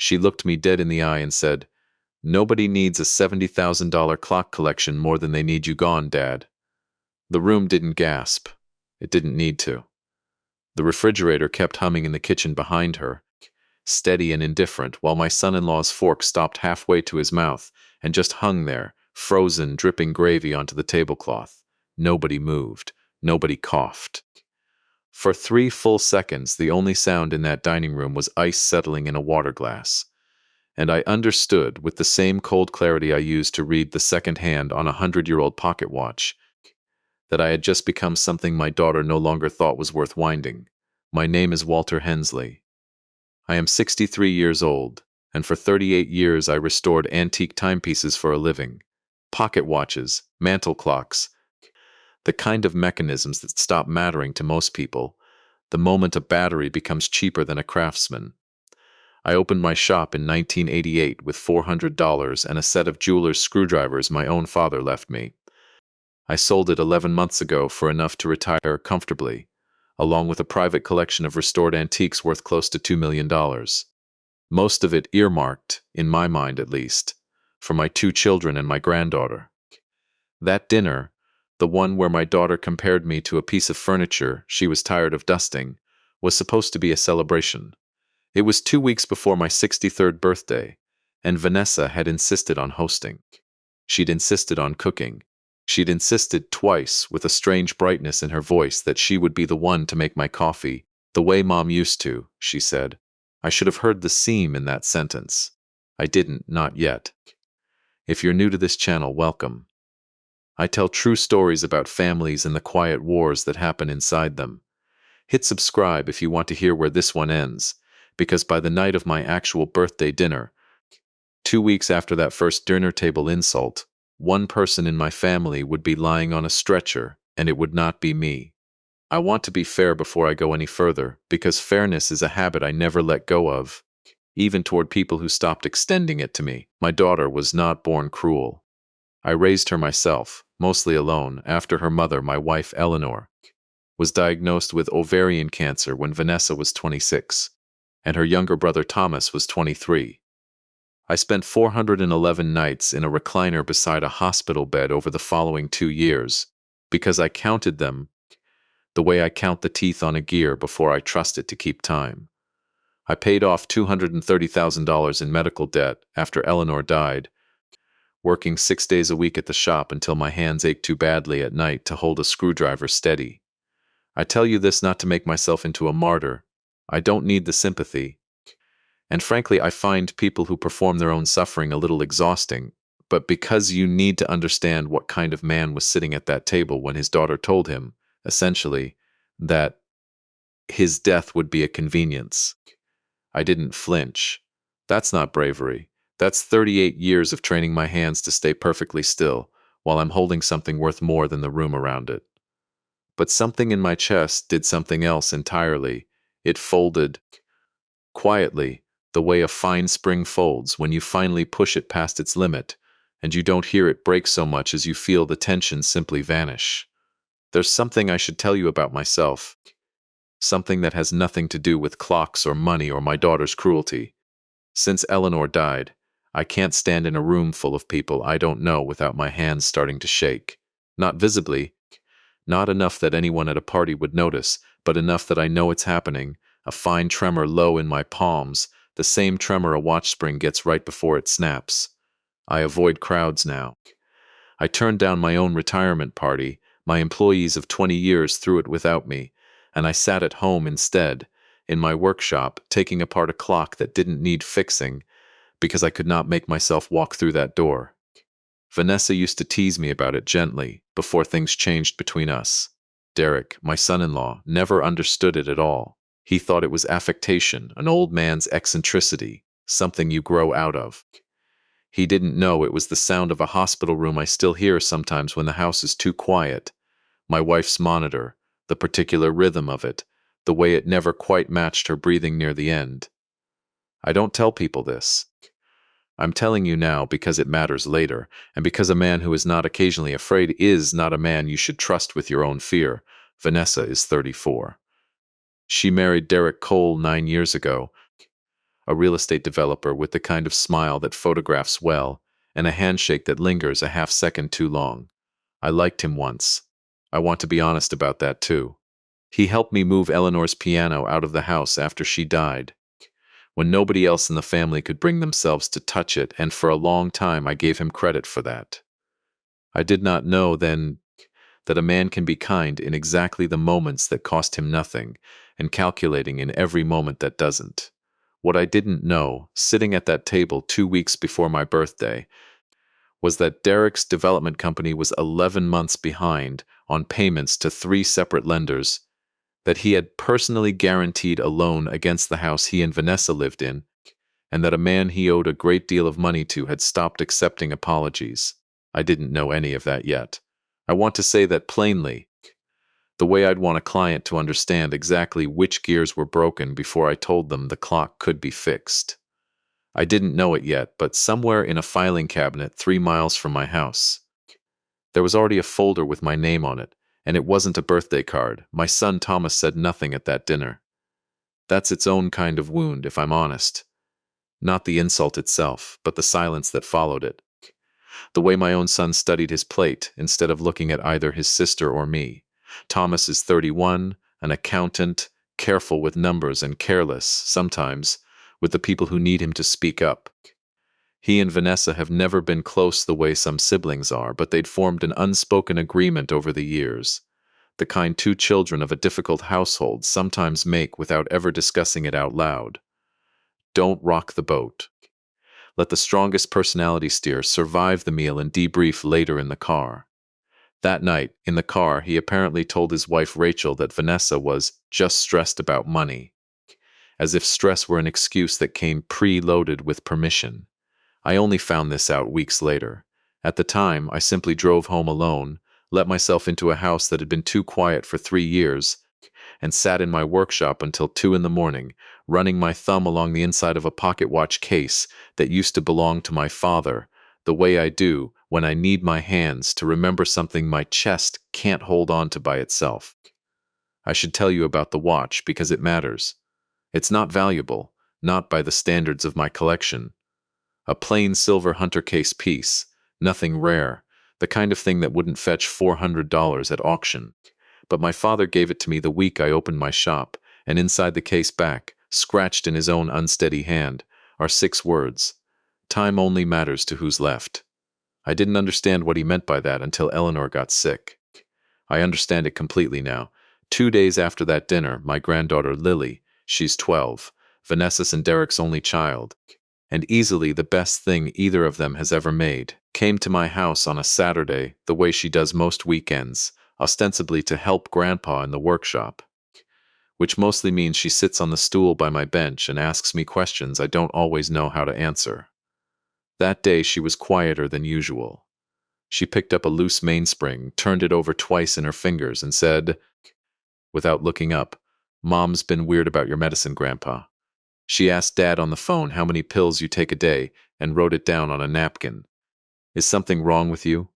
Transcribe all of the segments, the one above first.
She looked me dead in the eye and said, "Nobody needs a $70,000 clock collection more than they need you gone, Dad." The room didn't gasp. It didn't need to. The refrigerator kept humming in the kitchen behind her, steady and indifferent, while my son-in-law's fork stopped halfway to his mouth and just hung there, frozen, dripping gravy onto the tablecloth. Nobody moved. Nobody coughed. For 3 full seconds, the only sound in that dining room was ice settling in a water glass. And I understood, with the same cold clarity I used to read the second hand on a 100-year-old pocket watch, that I had just become something my daughter no longer thought was worth winding. My name is Walter Hensley. I am 63 years old, and for 38 years I restored antique timepieces for a living. Pocket watches, mantle clocks, the kind of mechanisms that stop mattering to most people the moment a battery becomes cheaper than a craftsman. I opened my shop in 1988 with $400 and a set of jeweler's screwdrivers my own father left me. I sold it 11 months ago for enough to retire comfortably, along with a private collection of restored antiques worth close to $2 million. Most of it earmarked, in my mind at least, for my 2 children and my granddaughter. That dinner, the one where my daughter compared me to a piece of furniture she was tired of dusting, was supposed to be a celebration. It was 2 weeks before my 63rd birthday, and Vanessa had insisted on hosting. She'd insisted on cooking. She'd insisted twice, with a strange brightness in her voice, that she would be the one to make my coffee, the way Mom used to, she said. I should have heard the seam in that sentence. I didn't, not yet. If you're new to this channel, welcome. I tell true stories about families and the quiet wars that happen inside them. Hit subscribe if you want to hear where this one ends, because by the night of my actual birthday dinner, 2 weeks after that first dinner table insult, one person in my family would be lying on a stretcher, and it would not be me. I want to be fair before I go any further, because fairness is a habit I never let go of, even toward people who stopped extending it to me. My daughter was not born cruel. I raised her myself, mostly alone, after her mother, my wife Eleanor, was diagnosed with ovarian cancer when Vanessa was 26, and her younger brother Thomas was 23. I spent 411 nights in a recliner beside a hospital bed over the following 2 years, because I counted them the way I count the teeth on a gear before I trust it to keep time. I paid off $230,000 in medical debt after Eleanor died, working 6 days a week at the shop until my hands ached too badly at night to hold a screwdriver steady. I tell you this not to make myself into a martyr. I don't need the sympathy. And frankly, I find people who perform their own suffering a little exhausting, but because you need to understand what kind of man was sitting at that table when his daughter told him, essentially, that his death would be a convenience. I didn't flinch. That's not bravery. That's 38 years of training my hands to stay perfectly still while I'm holding something worth more than the room around it. But something in my chest did something else entirely. It folded quietly, the way a fine spring folds when you finally push it past its limit, and you don't hear it break so much as you feel the tension simply vanish. There's something I should tell you about myself, something that has nothing to do with clocks or money or my daughter's cruelty. Since Eleanor died, I can't stand in a room full of people I don't know without my hands starting to shake. Not visibly, not enough that anyone at a party would notice, but enough that I know it's happening, a fine tremor low in my palms, the same tremor a watch spring gets right before it snaps. I avoid crowds now. I turned down my own retirement party. My employees of 20 years threw it without me, and I sat at home instead, in my workshop, taking apart a clock that didn't need fixing, because I could not make myself walk through that door. Vanessa used to tease me about it gently, before things changed between us. Derek, my son-in-law, never understood it at all. He thought it was affectation, an old man's eccentricity, something you grow out of. He didn't know it was the sound of a hospital room I still hear sometimes when the house is too quiet. My wife's monitor, the particular rhythm of it, the way it never quite matched her breathing near the end. I don't tell people this. I'm telling you now because it matters later, and because a man who is not occasionally afraid is not a man you should trust with your own fear. Vanessa is 34. She married Derek Cole 9 years ago. a real estate developer with the kind of smile that photographs well, and a handshake that lingers a half second too long. I liked him once. I want to be honest about that too. He helped me move Eleanor's piano out of the house after she died, when nobody else in the family could bring themselves to touch it, and for a long time I gave him credit for that. I did not know then that a man can be kind in exactly the moments that cost him nothing, and calculating in every moment that doesn't. What I didn't know, sitting at that table 2 weeks before my birthday, was that Derek's development company was 11 months behind on payments to 3 separate lenders, that he had personally guaranteed a loan against the house he and Vanessa lived in, and that a man he owed a great deal of money to had stopped accepting apologies. I didn't know any of that yet. I want to say that plainly, the way I'd want a client to understand exactly which gears were broken before I told them the clock could be fixed. I didn't know it yet, but somewhere in a filing cabinet 3 miles from my house, there was already a folder with my name on it, and it wasn't a birthday card. My son Thomas said nothing at that dinner. That's its own kind of wound, if I'm honest. Not the insult itself, but the silence that followed it. The way my own son studied his plate instead of looking at either his sister or me. Thomas is 31, an accountant, careful with numbers and careless, sometimes, with the people who need him to speak up. He and Vanessa have never been close the way some siblings are, but they'd formed an unspoken agreement over the years, the kind two children of a difficult household sometimes make without ever discussing it out loud. Don't rock the boat. Let the strongest personality steer survive the meal and debrief later in the car. That night, in the car, he apparently told his wife Rachel that Vanessa was just stressed about money, as if stress were an excuse that came pre-loaded with permission. I only found this out weeks later. At the time, I simply drove home alone, let myself into a house that had been too quiet for 3 years, and sat in my workshop until 2 in the morning, running my thumb along the inside of a pocket watch case that used to belong to my father, the way I do when I need my hands to remember something my chest can't hold on to by itself. I should tell you about the watch because it matters. It's not valuable, not by the standards of my collection. A plain silver hunter case piece, nothing rare, the kind of thing that wouldn't fetch $400 at auction. But my father gave it to me the week I opened my shop, and inside the case back, scratched in his own unsteady hand, are 6 words. Time only matters to who's left. I didn't understand what he meant by that until Eleanor got sick. I understand it completely now. 2 days after that dinner, my granddaughter Lily, she's 12, Vanessa's and Derek's only child, and easily the best thing either of them has ever made, came to my house on a Saturday, the way she does most weekends, ostensibly to help Grandpa in the workshop, which mostly means she sits on the stool by my bench and asks me questions I don't always know how to answer. That day she was quieter than usual. She picked up a loose mainspring, turned it over twice in her fingers, and said, without looking up, "Mom's been weird about your medicine, Grandpa. She asked Dad on the phone how many pills you take a day and wrote it down on a napkin. Is something wrong with you?"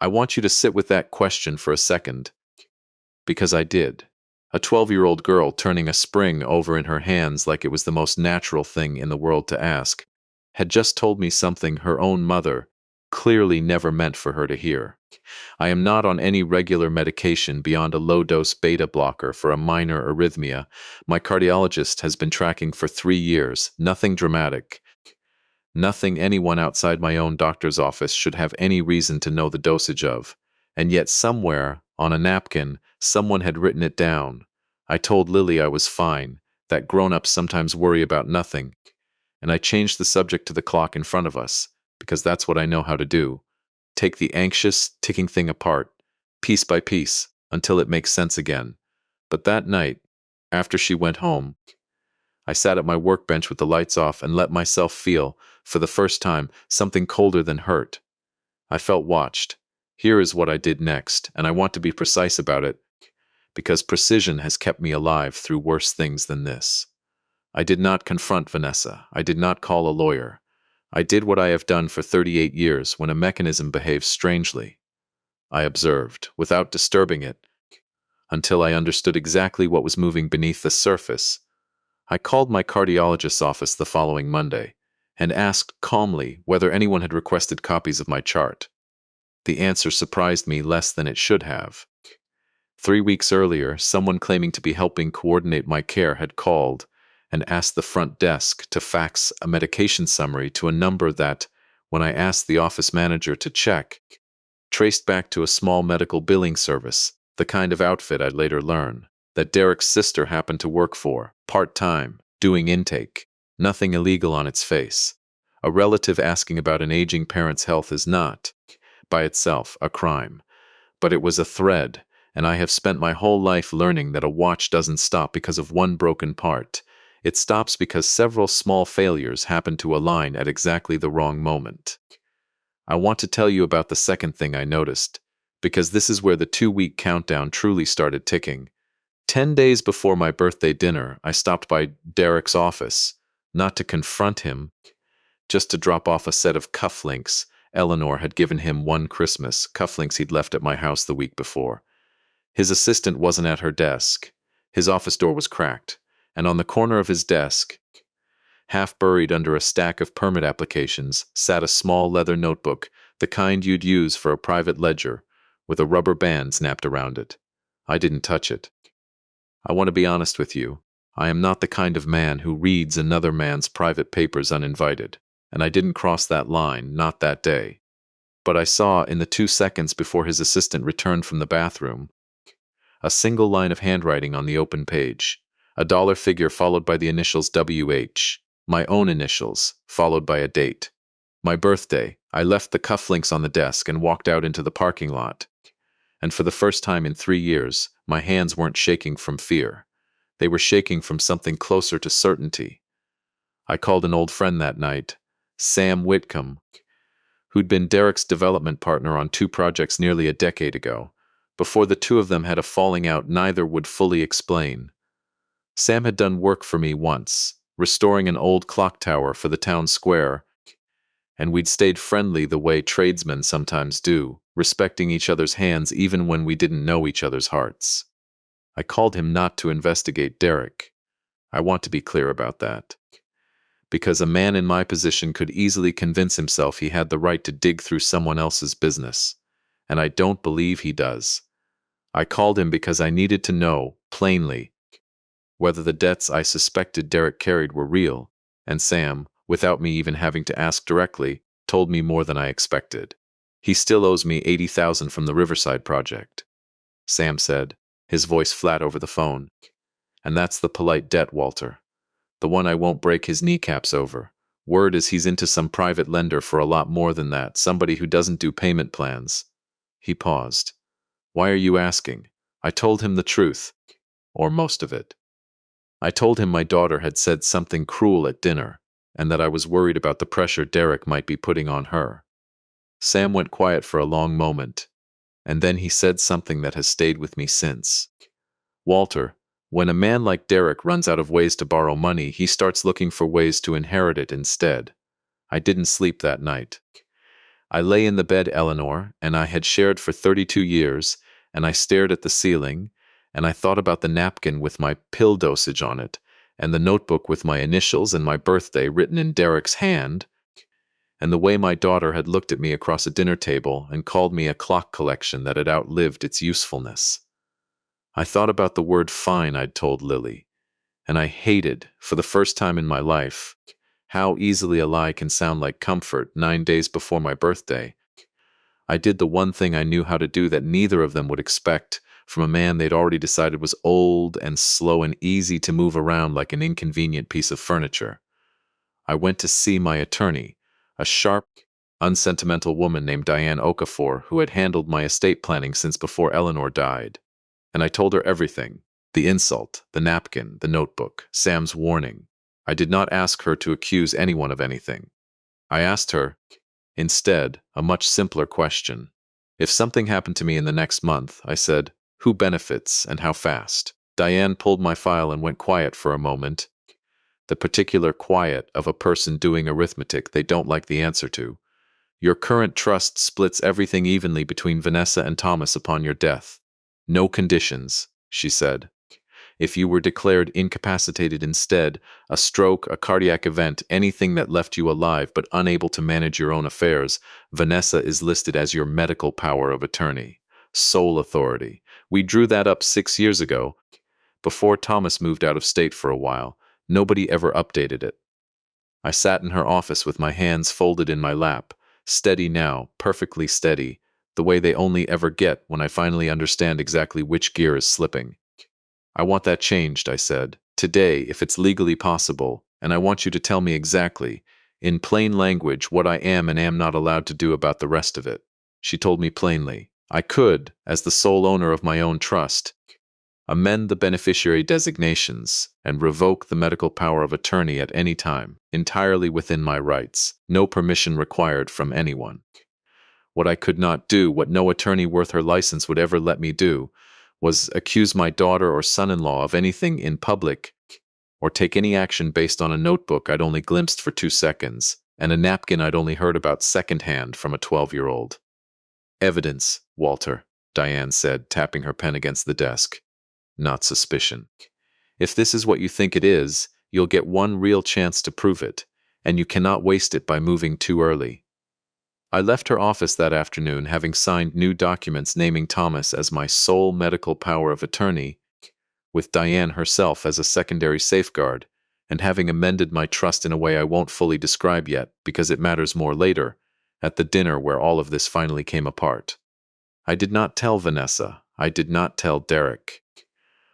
I want you to sit with that question for a second, because I did. A 12-year-old girl turning a spring over in her hands like it was the most natural thing in the world to ask, had just told me something her own mother clearly never meant for her to hear. I am not on any regular medication beyond a low-dose beta blocker for a minor arrhythmia. My cardiologist has been tracking for 3 years, nothing dramatic. Nothing anyone outside my own doctor's office should have any reason to know the dosage of. And yet somewhere, on a napkin, someone had written it down. I told Lily I was fine, that grown-ups sometimes worry about nothing, and I changed the subject to the clock in front of us, because that's what I know how to do. Take the anxious, ticking thing apart, piece by piece, until it makes sense again. But that night, after she went home, I sat at my workbench with the lights off and let myself feel, for the first time, something colder than hurt. I felt watched. Here is what I did next, and I want to be precise about it, because precision has kept me alive through worse things than this. I did not confront Vanessa. I did not call a lawyer. I did what I have done for 38 years when a mechanism behaves strangely. I observed, without disturbing it, until I understood exactly what was moving beneath the surface. I called my cardiologist's office the following Monday and asked calmly whether anyone had requested copies of my chart. The answer surprised me less than it should have. 3 weeks earlier, someone claiming to be helping coordinate my care had called and asked the front desk to fax a medication summary to a number that, when I asked the office manager to check, traced back to a small medical billing service, the kind of outfit I'd later learn that Derek's sister happened to work for, part-time, doing intake. Nothing illegal on its face. A relative asking about an aging parent's health is not, by itself, a crime. But it was a thread, and I have spent my whole life learning that a watch doesn't stop because of one broken part. It stops because several small failures happen to align at exactly the wrong moment. I want to tell you about the second thing I noticed, because this is where the 2-week countdown truly started ticking. 10 days before my birthday dinner, I stopped by Derek's office, not to confront him, just to drop off a set of cufflinks Eleanor had given him one Christmas, cufflinks he'd left at my house the week before. His assistant wasn't at her desk. His office door was cracked, and on the corner of his desk, half buried under a stack of permit applications, sat a small leather notebook, the kind you'd use for a private ledger, with a rubber band snapped around it. I didn't touch it. I want to be honest with you. I am not the kind of man who reads another man's private papers uninvited, and I didn't cross that line, not that day. But I saw, in the 2 seconds before his assistant returned from the bathroom, a single line of handwriting on the open page, a dollar figure followed by the initials WH, my own initials, followed by a date. My birthday. I left the cufflinks on the desk and walked out into the parking lot. And for the first time in 3 years, my hands weren't shaking from fear. They were shaking from something closer to certainty. I called an old friend that night, Sam Whitcomb, who'd been Derek's development partner on 2 projects nearly a decade ago. Before the two of them had a falling out neither would fully explain. Sam had done work for me once, restoring an old clock tower for the town square, and we'd stayed friendly the way tradesmen sometimes do, respecting each other's hands even when we didn't know each other's hearts. I called him not to investigate Derek. I want to be clear about that. Because a man in my position could easily convince himself he had the right to dig through someone else's business, and I don't believe he does. I called him because I needed to know, plainly, whether the debts I suspected Derek carried were real, and Sam, without me even having to ask directly, told me more than I expected. He still owes me $80,000 from the Riverside project, Sam said, his voice flat over the phone. And that's the polite debt, Walter. The one I won't break his kneecaps over. Word is he's into some private lender for a lot more than that, somebody who doesn't do payment plans. He paused. Why are you asking? I told him the truth, or most of it. I told him my daughter had said something cruel at dinner, and that I was worried about the pressure Derek might be putting on her. Sam went quiet for a long moment, and then he said something that has stayed with me since. Walter, when a man like Derek runs out of ways to borrow money, he starts looking for ways to inherit it instead. I didn't sleep that night. I lay in the bed, Eleanor, and I had shared for 32 years, and I stared at the ceiling, and I thought about the napkin with my pill dosage on it, and the notebook with my initials and my birthday written in Derek's hand, and the way my daughter had looked at me across a dinner table and called me a clock collection that had outlived its usefulness. I thought about the word fine I'd told Lily, and I hated, for the first time in my life, how easily a lie can sound like comfort 9 days before my birthday. I did the one thing I knew how to do that neither of them would expect from a man they'd already decided was old and slow and easy to move around like an inconvenient piece of furniture. I went to see my attorney, a sharp, unsentimental woman named Diane Okafor who had handled my estate planning since before Eleanor died. And I told her everything, the insult, the napkin, the notebook, Sam's warning. I did not ask her to accuse anyone of anything. I asked her, instead, a much simpler question. If something happened to me in the next month, I said, who benefits and how fast? Diane pulled my file and went quiet for a moment, the particular quiet of a person doing arithmetic they don't like the answer to. Your current trust splits everything evenly between Vanessa and Thomas upon your death. No conditions, she said. If you were declared incapacitated instead, a stroke, a cardiac event, anything that left you alive but unable to manage your own affairs, Vanessa is listed as your medical power of attorney. Sole authority. We drew that up 6 years ago, before Thomas moved out of state for a while. Nobody ever updated it. I sat in her office with my hands folded in my lap, steady now, perfectly steady, the way they only ever get when I finally understand exactly which gear is slipping. I want that changed, I said, today, if it's legally possible, and I want you to tell me exactly, in plain language, what I am and am not allowed to do about the rest of it. She told me plainly. I could, as the sole owner of my own trust, amend the beneficiary designations and revoke the medical power of attorney at any time, entirely within my rights, no permission required from anyone. What I could not do, what no attorney worth her license would ever let me do, was accuse my daughter or son-in-law of anything in public or take any action based on a notebook I'd only glimpsed for 2 seconds and a napkin I'd only heard about secondhand from a 12-year-old. Evidence, Walter, Diane said, tapping her pen against the desk. Not suspicion. If this is what you think it is, you'll get one real chance to prove it, and you cannot waste it by moving too early. I left her office that afternoon having signed new documents naming Thomas as my sole medical power of attorney, with Diane herself as a secondary safeguard, and having amended my trust in a way I won't fully describe yet because it matters more later, at the dinner where all of this finally came apart. I did not tell Vanessa. I did not tell Derek.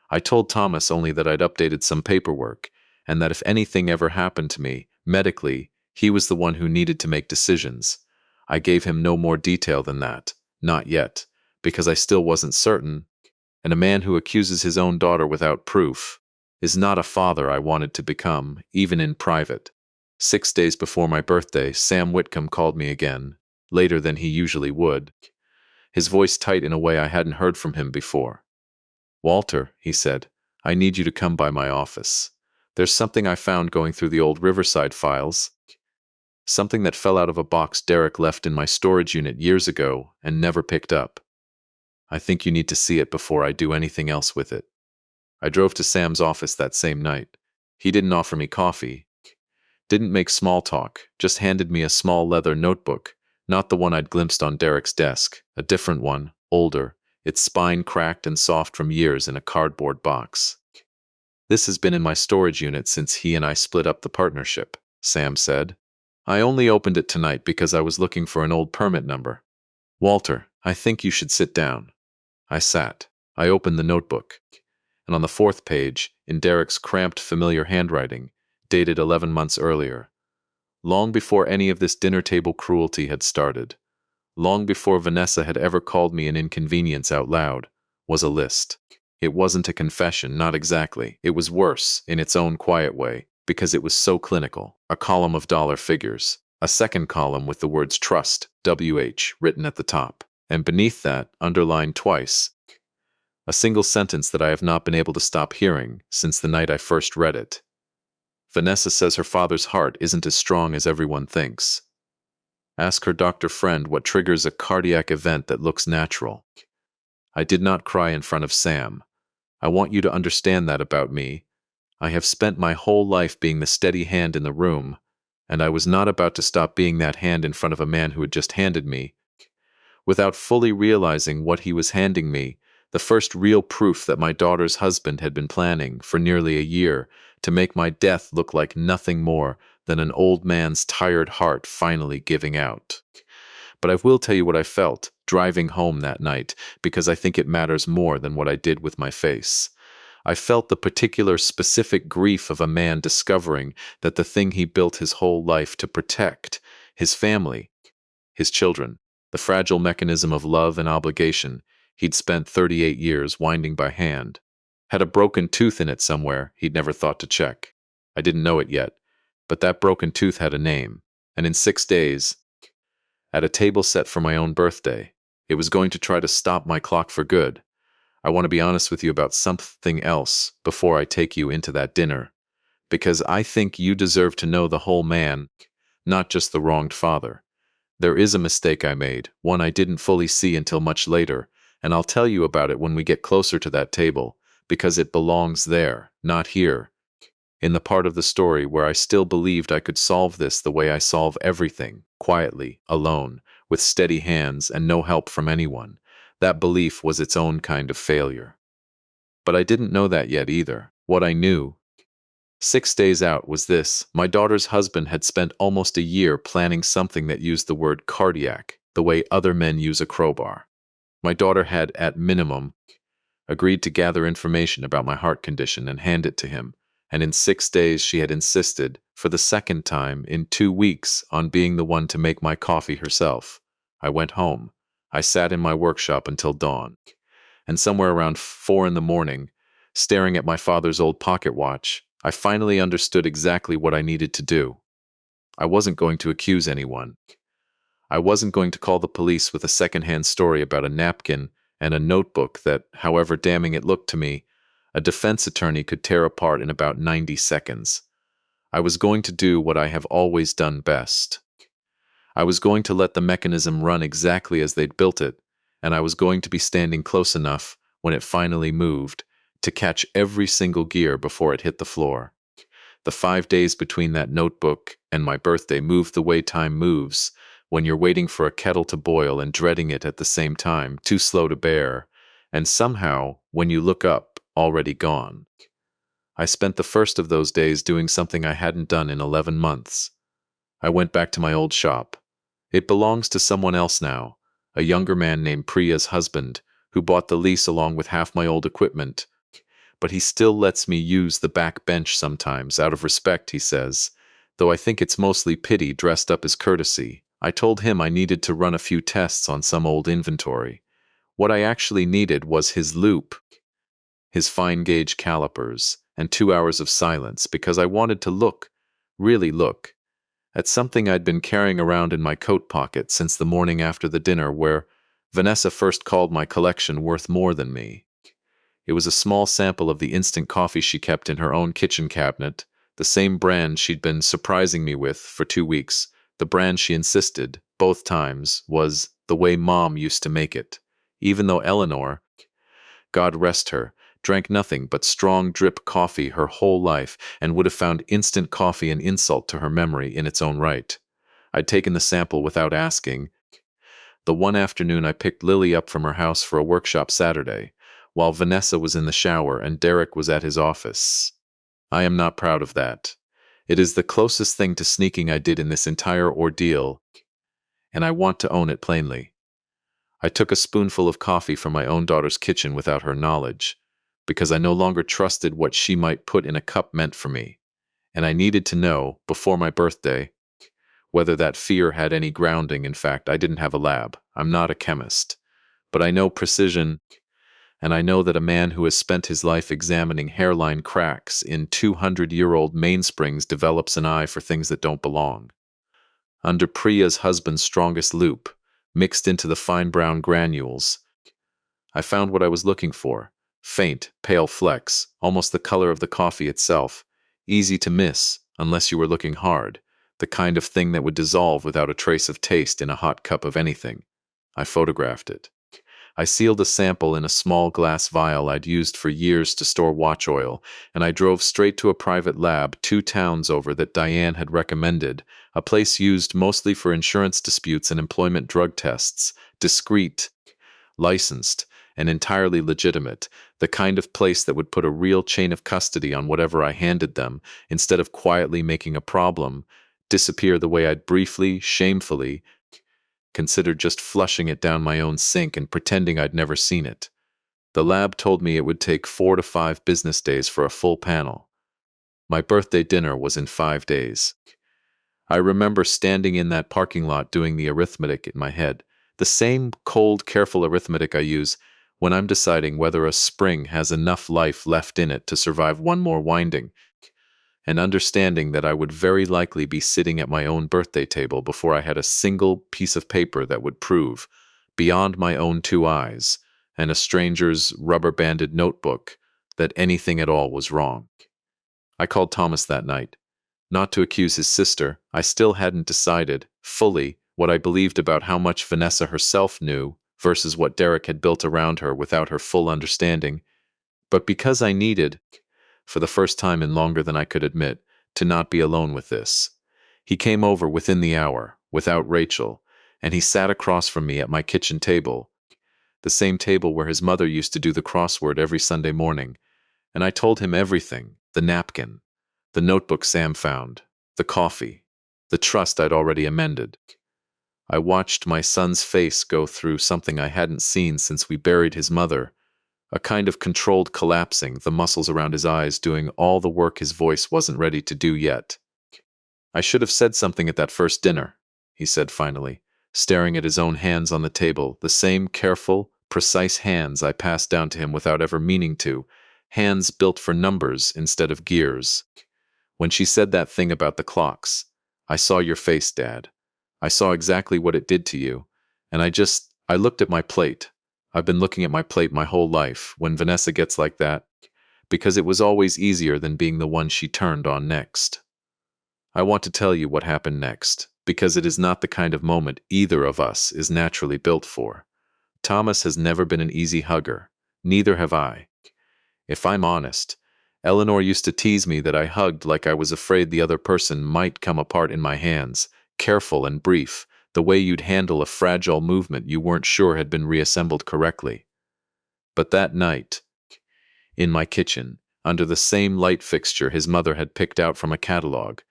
I told Thomas only that I'd updated some paperwork, and that if anything ever happened to me, medically, he was the one who needed to make decisions. I gave him no more detail than that, not yet, because I still wasn't certain, and a man who accuses his own daughter without proof is not a father I wanted to become, even in private. 6 days before my birthday, Sam Whitcomb called me again, later than he usually would, his voice tight in a way I hadn't heard from him before. Walter, he said, I need you to come by my office. There's something I found going through the old Riverside files. Something that fell out of a box Derek left in my storage unit years ago and never picked up. I think you need to see it before I do anything else with it. I drove to Sam's office that same night. He didn't offer me coffee, didn't make small talk, just handed me a small leather notebook, not the one I'd glimpsed on Derek's desk, a different one, older, its spine cracked and soft from years in a cardboard box. This has been in my storage unit since he and I split up the partnership, Sam said. I only opened it tonight because I was looking for an old permit number. Walter, I think you should sit down. I sat. I opened the notebook. And on the 4th page, in Derek's cramped, familiar handwriting, dated 11 months earlier, long before any of this dinner table cruelty had started, long before Vanessa had ever called me an inconvenience out loud, was a list. It wasn't a confession, not exactly. It was worse, in its own quiet way, because it was so clinical. A column of dollar figures, a second column with the words trust, WH, written at the top, and beneath that, underlined twice, a single sentence that I have not been able to stop hearing since the night I first read it. Vanessa says her father's heart isn't as strong as everyone thinks. Ask her doctor friend what triggers a cardiac event that looks natural. I did not cry in front of Sam. I want you to understand that about me. I have spent my whole life being the steady hand in the room, and I was not about to stop being that hand in front of a man who had just handed me, without fully realizing what he was handing me, the first real proof that my daughter's husband had been planning for nearly a year to make my death look like nothing more than an old man's tired heart finally giving out. But I will tell you what I felt driving home that night, because I think it matters more than what I did with my face. I felt the particular specific grief of a man discovering that the thing he built his whole life to protect, his family, his children, the fragile mechanism of love and obligation he'd spent 38 years winding by hand, had a broken tooth in it somewhere he'd never thought to check. I didn't know it yet, but that broken tooth had a name, and in 6 days, at a table set for my own birthday, it was going to try to stop my clock for good. I want to be honest with you about something else before I take you into that dinner, because I think you deserve to know the whole man, not just the wronged father. There is a mistake I made, one I didn't fully see until much later, and I'll tell you about it when we get closer to that table, because it belongs there, not here, in the part of the story where I still believed I could solve this the way I solve everything, quietly, alone, with steady hands and no help from anyone. That belief was its own kind of failure. But I didn't know that yet either. What I knew, 6 days out, was this: my daughter's husband had spent almost a year planning something that used the word cardiac, the way other men use a crowbar. My daughter had, at minimum, agreed to gather information about my heart condition and hand it to him, and in 6 days she had insisted, for the second time in 2 weeks, on being the one to make my coffee herself. I went home. I sat in my workshop until dawn, and somewhere around 4 in the morning, staring at my father's old pocket watch, I finally understood exactly what I needed to do. I wasn't going to accuse anyone. I wasn't going to call the police with a secondhand story about a napkin and a notebook that, however damning it looked to me, a defense attorney could tear apart in about 90 seconds. I was going to do what I have always done best. I was going to let the mechanism run exactly as they'd built it, and I was going to be standing close enough, when it finally moved, to catch every single gear before it hit the floor. The 5 days between that notebook and my birthday moved the way time moves, when you're waiting for a kettle to boil and dreading it at the same time, too slow to bear, and somehow, when you look up, already gone. I spent the first of those days doing something I hadn't done in 11 months. I went back to my old shop. It belongs to someone else now, a younger man named Priya's husband, who bought the lease along with half my old equipment. But he still lets me use the back bench sometimes, out of respect, he says, though I think it's mostly pity dressed up as courtesy. I told him I needed to run a few tests on some old inventory. What I actually needed was his loop, his fine-gauge calipers, and 2 hours of silence, because I wanted to look, really look, at something I'd been carrying around in my coat pocket since the morning after the dinner where Vanessa first called my collection worth more than me. It was a small sample of the instant coffee she kept in her own kitchen cabinet, the same brand she'd been surprising me with for 2 weeks. The brand she insisted, both times, was the way Mom used to make it, even though Eleanor, God rest her, drank nothing but strong drip coffee her whole life and would have found instant coffee an insult to her memory in its own right. I'd taken the sample without asking. The one afternoon I picked Lily up from her house for a workshop Saturday, while Vanessa was in the shower and Derek was at his office. I am not proud of that. It is the closest thing to sneaking I did in this entire ordeal, and I want to own it plainly. I took a spoonful of coffee from my own daughter's kitchen without her knowledge, because I no longer trusted what she might put in a cup meant for me, and I needed to know, before my birthday, whether that fear had any grounding. In fact, I didn't have a lab. I'm not a chemist. But I know precision, and I know that a man who has spent his life examining hairline cracks in 200-year-old mainsprings develops an eye for things that don't belong. Under Priya's husband's strongest loop, mixed into the fine brown granules, I found what I was looking for: faint, pale flecks, almost the color of the coffee itself, easy to miss unless you were looking hard, the kind of thing that would dissolve without a trace of taste in a hot cup of anything. I photographed it. I sealed a sample in a small glass vial I'd used for years to store watch oil, and I drove straight to a private lab 2 towns over that Diane had recommended, a place used mostly for insurance disputes and employment drug tests, discreet, licensed, and entirely legitimate, the kind of place that would put a real chain of custody on whatever I handed them, instead of quietly making a problem disappear the way I'd briefly, shamefully, considered just flushing it down my own sink and pretending I'd never seen it. The lab told me it would take 4 to 5 business days for a full panel. My birthday dinner was in 5 days. I remember standing in that parking lot doing the arithmetic in my head, the same cold, careful arithmetic I use when I'm deciding whether a spring has enough life left in it to survive one more winding, and understanding that I would very likely be sitting at my own birthday table before I had a single piece of paper that would prove, beyond my own 2 eyes, and a stranger's rubber-banded notebook, that anything at all was wrong. I called Thomas that night. Not to accuse his sister, I still hadn't decided, fully, what I believed about how much Vanessa herself knew versus what Derek had built around her without her full understanding. But because I needed, for the first time in longer than I could admit, to not be alone with this, he came over within the hour, without Rachel, and he sat across from me at my kitchen table, the same table where his mother used to do the crossword every Sunday morning, and I told him everything: the napkin, the notebook Sam found, the coffee, the trust I'd already amended. I watched my son's face go through something I hadn't seen since we buried his mother, a kind of controlled collapsing, the muscles around his eyes doing all the work his voice wasn't ready to do yet. "I should have said something at that first dinner," he said finally, staring at his own hands on the table, the same careful, precise hands I passed down to him without ever meaning to, hands built for numbers instead of gears. "When she said that thing about the clocks, I saw your face, Dad. I saw exactly what it did to you, and I looked at my plate. I've been looking at my plate my whole life when Vanessa gets like that, because it was always easier than being the one she turned on next. I want to tell you what happened next, because it is not the kind of moment either of us is naturally built for. Thomas has never been an easy hugger. Neither have I. If I'm honest, Eleanor used to tease me that I hugged like I was afraid the other person might come apart in my hands, careful and brief, the way you'd handle a fragile movement you weren't sure had been reassembled correctly. But that night, in my kitchen, under the same light fixture his mother had picked out from a catalog,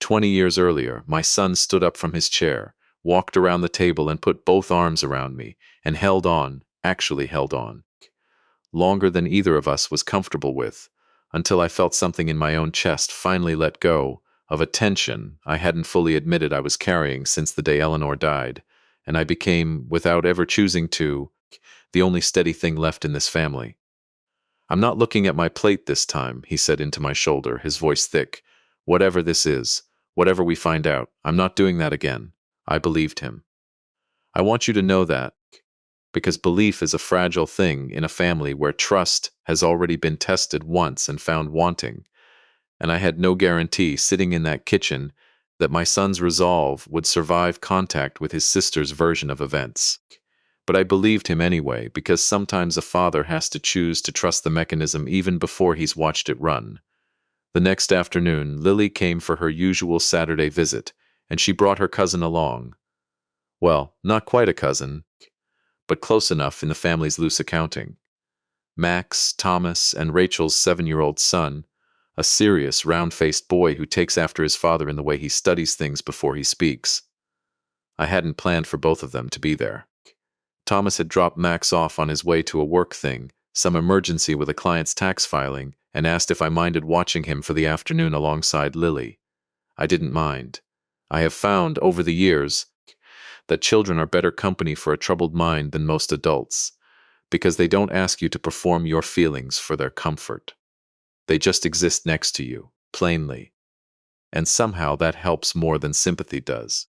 20 years earlier, my son stood up from his chair, walked around the table and put both arms around me, and held on, actually held on, longer than either of us was comfortable with, until I felt something in my own chest finally let go of a tension I hadn't fully admitted I was carrying since the day Eleanor died, and I became, without ever choosing to, the only steady thing left in this family. "I'm not looking at my plate this time," he said into my shoulder, his voice thick. "Whatever this is, whatever we find out, I'm not doing that again." I believed him. I want you to know that, because belief is a fragile thing in a family where trust has already been tested once and found wanting, and I had no guarantee sitting in that kitchen that my son's resolve would survive contact with his sister's version of events. But I believed him anyway, because sometimes a father has to choose to trust the mechanism even before he's watched it run. The next afternoon, Lily came for her usual Saturday visit, and she brought her cousin along. Well, not quite a cousin, but close enough in the family's loose accounting. Max, Thomas, and Rachel's 7-year-old son, a serious, round-faced boy who takes after his father in the way he studies things before he speaks. I hadn't planned for both of them to be there. Thomas had dropped Max off on his way to a work thing, some emergency with a client's tax filing, and asked if I minded watching him for the afternoon alongside Lily. I didn't mind. I have found, over the years, that children are better company for a troubled mind than most adults, because they don't ask you to perform your feelings for their comfort. They just exist next to you, plainly. And somehow that helps more than sympathy does.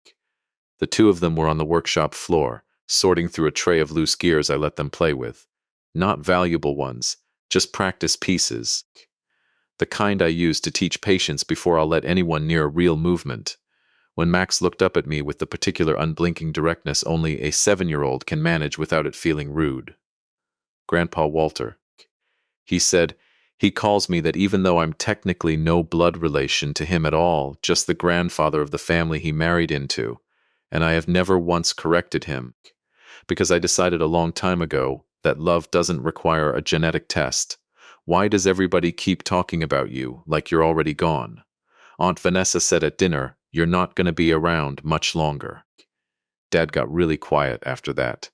The two of them were on the workshop floor, sorting through a tray of loose gears I let them play with. Not valuable ones, just practice pieces. The kind I use to teach patience before I'll let anyone near a real movement. When Max looked up at me with the particular unblinking directness only a 7-year-old can manage without it feeling rude. "Grandpa Walter," he said. "He calls me that even though I'm technically no blood relation to him at all, just the grandfather of the family he married into, and I have never once corrected him, because I decided a long time ago that love doesn't require a genetic test. Why does everybody keep talking about you like you're already gone? Aunt Vanessa said at dinner, you're not going to be around much longer." Dad got really quiet after that.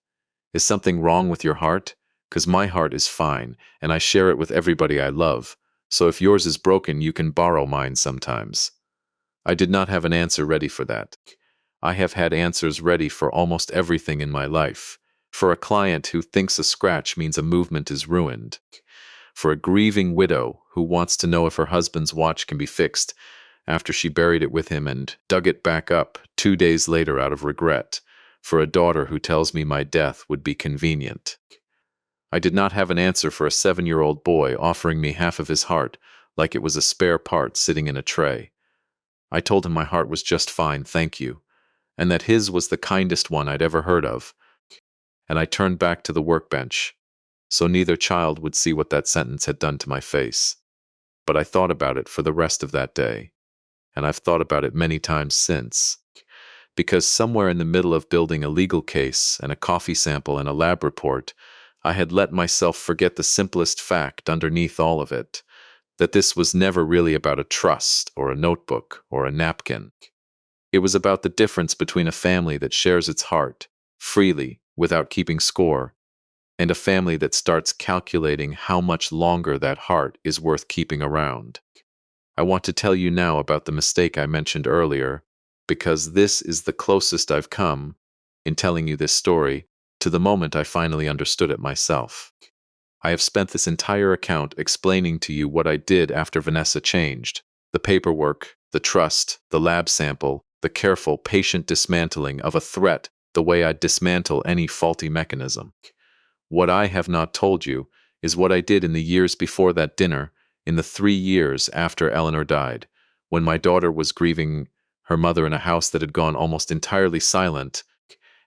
"Is something wrong with your heart? 'Cause my heart is fine, and I share it with everybody I love, so if yours is broken, you can borrow mine sometimes." I did not have an answer ready for that. I have had answers ready for almost everything in my life. For a client who thinks a scratch means a movement is ruined. For a grieving widow who wants to know if her husband's watch can be fixed after she buried it with him and dug it back up 2 days later out of regret. For a daughter who tells me my death would be convenient. I did not have an answer for a 7-year-old boy offering me half of his heart like it was a spare part sitting in a tray. I told him my heart was just fine, thank you, and that his was the kindest one I'd ever heard of, and I turned back to the workbench. so neither child would see what that sentence had done to my face. But I thought about it for the rest of that day, and I've thought about it many times since. Because somewhere in the middle of building a legal case and a coffee sample and a lab report, I had let myself forget the simplest fact underneath all of it, that this was never really about a trust or a notebook or a napkin. It was about the difference between a family that shares its heart freely without keeping score and a family that starts calculating how much longer that heart is worth keeping around. I want to tell you now about the mistake I mentioned earlier, because this is the closest I've come, in telling you this story, to the moment I finally understood it myself. I have spent this entire account explaining to you what I did after Vanessa changed: the paperwork, the trust, the lab sample, the careful, patient dismantling of a threat the way I'd dismantle any faulty mechanism. What I have not told you is what I did in the years before that dinner, in the 3 years after Eleanor died, when my daughter was grieving her mother in a house that had gone almost entirely silent,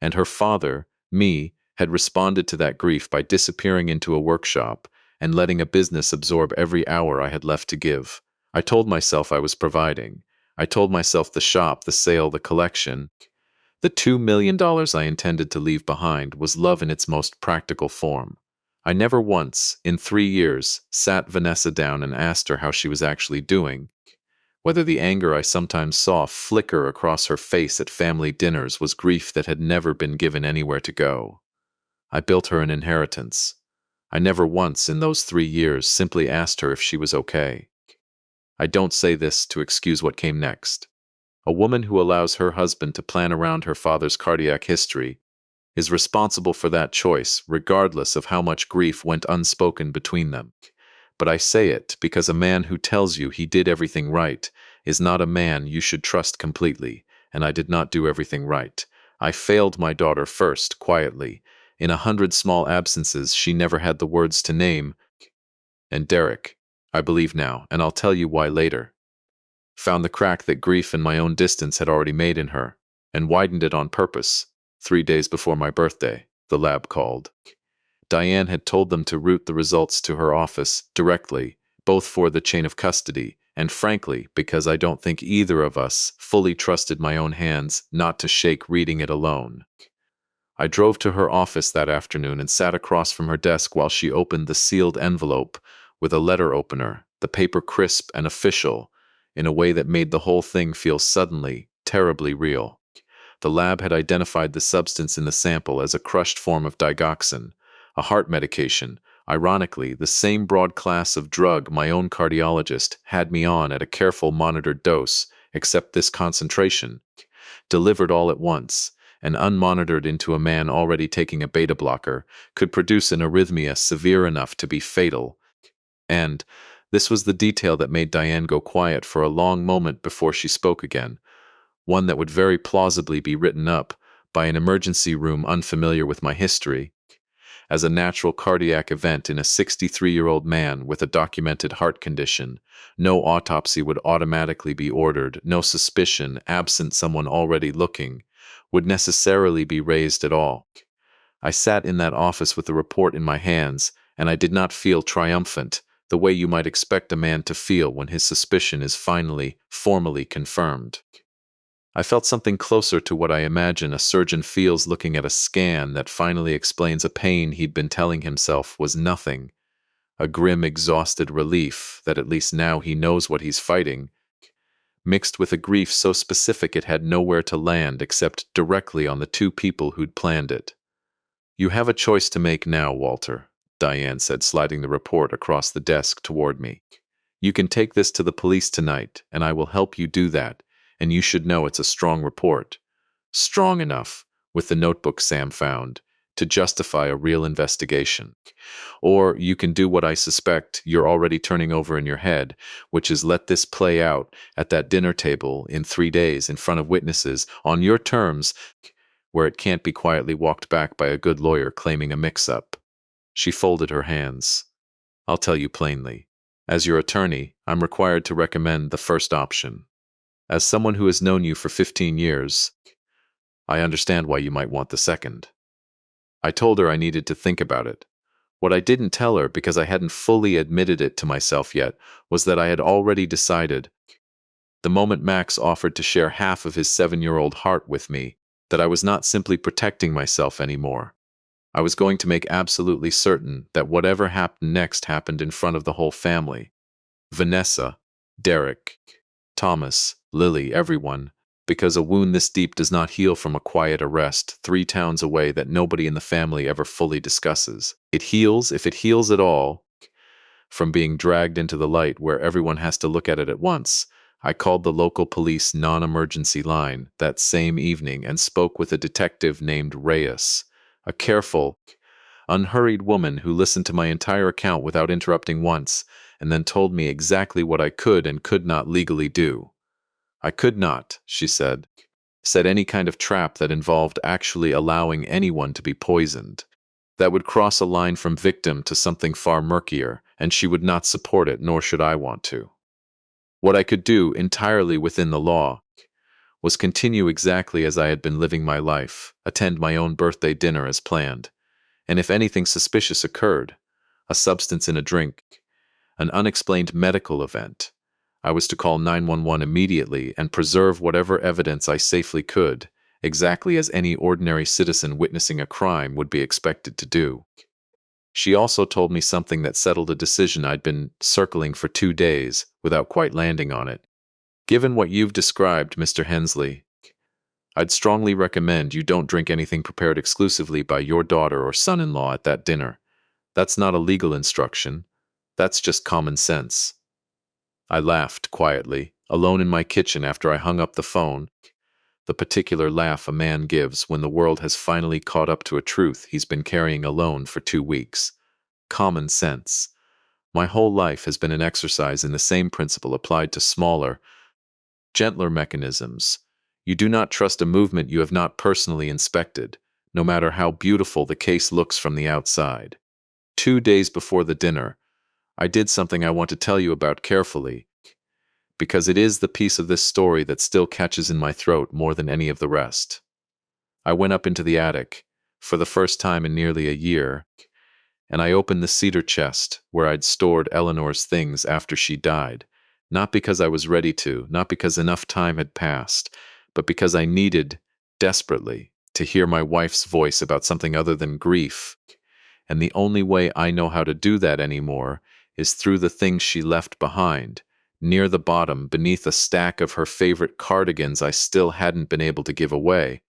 and her father, me, had responded to that grief by disappearing into a workshop and letting a business absorb every hour I had left to give. I told myself I was providing. I told myself the shop, the sale, the collection, the $2 million I intended to leave behind was love in its most practical form. I never once, in 3 years, sat Vanessa down and asked her how she was actually doing, whether the anger I sometimes saw flicker across her face at family dinners was grief that had never been given anywhere to go. I built her an inheritance. I never once, in those 3 years, simply asked her if she was okay. I don't say this to excuse what came next. A woman who allows her husband to plan around her father's cardiac history is responsible for that choice, regardless of how much grief went unspoken between them. But I say it because a man who tells you he did everything right is not a man you should trust completely, and I did not do everything right. I failed my daughter first, quietly. In 100 small absences she never had the words to name. And Derek, I believe now, and I'll tell you why later, found the crack that grief and my own distance had already made in her, and widened it on purpose. 3 days before my birthday, the lab called. Diane had told them to route the results to her office directly, both for the chain of custody, and frankly, because I don't think either of us fully trusted my own hands not to shake reading it alone. I drove to her office that afternoon and sat across from her desk while she opened the sealed envelope with a letter opener, the paper crisp and official, in a way that made the whole thing feel suddenly, terribly real. The lab had identified the substance in the sample as a crushed form of digoxin, a heart medication, ironically the same broad class of drug my own cardiologist had me on at a careful monitored dose, except this concentration, delivered all at once, and unmonitored into a man already taking a beta blocker, could produce an arrhythmia severe enough to be fatal. And this was the detail that made Diane go quiet for a long moment before she spoke again, one that would very plausibly be written up by an emergency room unfamiliar with my history as a natural cardiac event in a 63-year-old man with a documented heart condition. No autopsy would automatically be ordered, no suspicion, absent someone already looking, would necessarily be raised at all. I sat in that office with the report in my hands, and I did not feel triumphant, the way you might expect a man to feel when his suspicion is finally, formally confirmed. I felt something closer to what I imagine a surgeon feels looking at a scan that finally explains a pain he'd been telling himself was nothing, a grim, exhausted relief that at least now he knows what he's fighting, mixed with a grief so specific it had nowhere to land except directly on the two people who'd planned it. "You have a choice to make now, Walter," Diane said, sliding the report across the desk toward me. "You can take this to the police tonight, and I will help you do that, and you should know it's a strong report. Strong enough, with the notebook Sam found, to justify a real investigation. Or you can do what I suspect you're already turning over in your head, which is let this play out at that dinner table in 3 days in front of witnesses, on your terms, where it can't be quietly walked back by a good lawyer claiming a mix-up." She folded her hands. "I'll tell you plainly. As your attorney, I'm required to recommend the first option. As someone who has known you for 15 years, I understand why you might want the second." I told her I needed to think about it. What I didn't tell her, because I hadn't fully admitted it to myself yet, was that I had already decided, the moment Max offered to share half of his 7-year-old heart with me, that I was not simply protecting myself anymore. I was going to make absolutely certain that whatever happened next happened in front of the whole family. Vanessa, Derek, Thomas, Lily, everyone, because a wound this deep does not heal from a quiet arrest 3 towns away that nobody in the family ever fully discusses. It heals, if it heals at all, from being dragged into the light where everyone has to look at it at once. I called the local police non-emergency line that same evening and spoke with a detective named Reyes, a careful, unhurried woman who listened to my entire account without interrupting once, and then told me exactly what I could and could not legally do. I could not, she said, set any kind of trap that involved actually allowing anyone to be poisoned. That would cross a line from victim to something far murkier, and she would not support it, nor should I want to. What I could do, entirely within the law, was continue exactly as I had been living my life, attend my own birthday dinner as planned, and if anything suspicious occurred, a substance in a drink, an unexplained medical event, I was to call 911 immediately and preserve whatever evidence I safely could, exactly as any ordinary citizen witnessing a crime would be expected to do. She also told me something that settled a decision I'd been circling for 2 days without quite landing on it. Given what you've described, Mr. Hensley, I'd strongly recommend you don't drink anything prepared exclusively by your daughter or son-in-law at that dinner. That's not a legal instruction. That's just common sense. I laughed quietly, alone in my kitchen after I hung up the phone, the particular laugh a man gives when the world has finally caught up to a truth he's been carrying alone for 2 weeks. Common sense. My whole life has been an exercise in the same principle applied to smaller, gentler mechanisms. You do not trust a movement you have not personally inspected, no matter how beautiful the case looks from the outside. 2 days before the dinner, I did something I want to tell you about carefully, because it is the piece of this story that still catches in my throat more than any of the rest. I went up into the attic, for the first time in nearly a year, and I opened the cedar chest where I'd stored Eleanor's things after she died, not because I was ready to, not because enough time had passed, but because I needed, desperately, to hear my wife's voice about something other than grief, and the only way I know how to do that anymore is through the things she left behind, near the bottom, beneath a stack of her favorite cardigans I still hadn't been able to give away.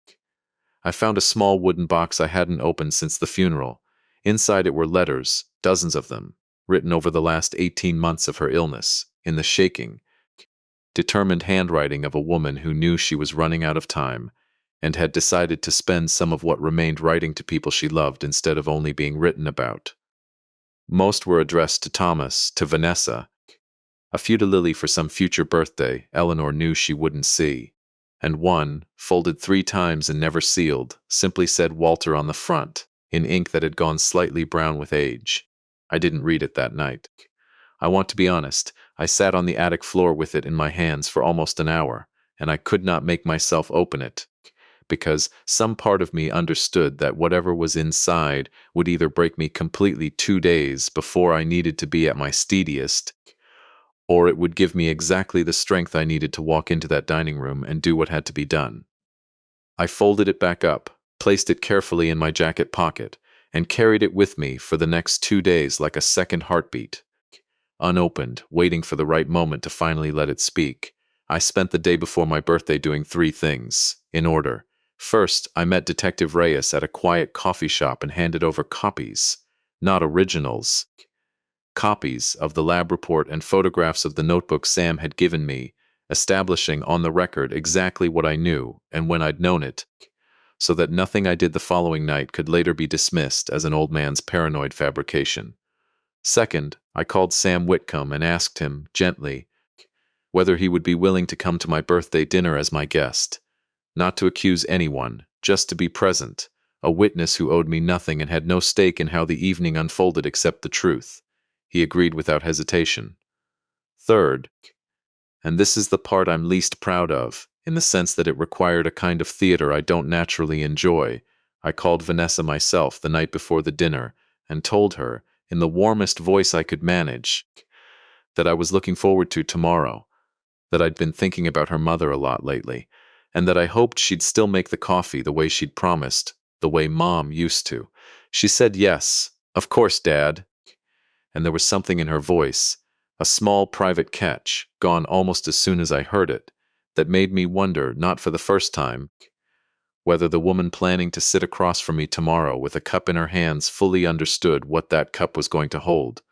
I found a small wooden box I hadn't opened since the funeral. Inside it were letters, dozens of them, written over the last 18 months of her illness, in the shaking, determined handwriting of a woman who knew she was running out of time, and had decided to spend some of what remained writing to people she loved instead of only being written about. Most were addressed to Thomas, to Vanessa, a few to Lily for some future birthday Eleanor knew she wouldn't see, and one, folded 3 times and never sealed, simply said Walter on the front, in ink that had gone slightly brown with age. I didn't read it that night. I want to be honest, I sat on the attic floor with it in my hands for almost an hour, and I could not make myself open it, because some part of me understood that whatever was inside would either break me completely 2 days before I needed to be at my steadiest, or it would give me exactly the strength I needed to walk into that dining room and do what had to be done. I folded it back up, placed it carefully in my jacket pocket, and carried it with me for the next 2 days like a second heartbeat. Unopened, waiting for the right moment to finally let it speak, I spent the day before my birthday doing 3 things, in order. First, I met Detective Reyes at a quiet coffee shop and handed over copies, not originals, copies of the lab report and photographs of the notebook Sam had given me, establishing on the record exactly what I knew and when I'd known it, so that nothing I did the following night could later be dismissed as an old man's paranoid fabrication. Second, I called Sam Whitcomb and asked him, gently, whether he would be willing to come to my birthday dinner as my guest, not to accuse anyone, just to be present, a witness who owed me nothing and had no stake in how the evening unfolded except the truth. He agreed without hesitation. Third, and this is the part I'm least proud of, in the sense that it required a kind of theater I don't naturally enjoy, I called Vanessa myself the night before the dinner and told her, in the warmest voice I could manage, that I was looking forward to tomorrow, that I'd been thinking about her mother a lot lately, and that I hoped she'd still make the coffee the way she'd promised, the way Mom used to. She said yes, of course, Dad, and there was something in her voice, a small private catch, gone almost as soon as I heard it, that made me wonder, not for the first time, whether the woman planning to sit across from me tomorrow with a cup in her hands fully understood what that cup was going to hold,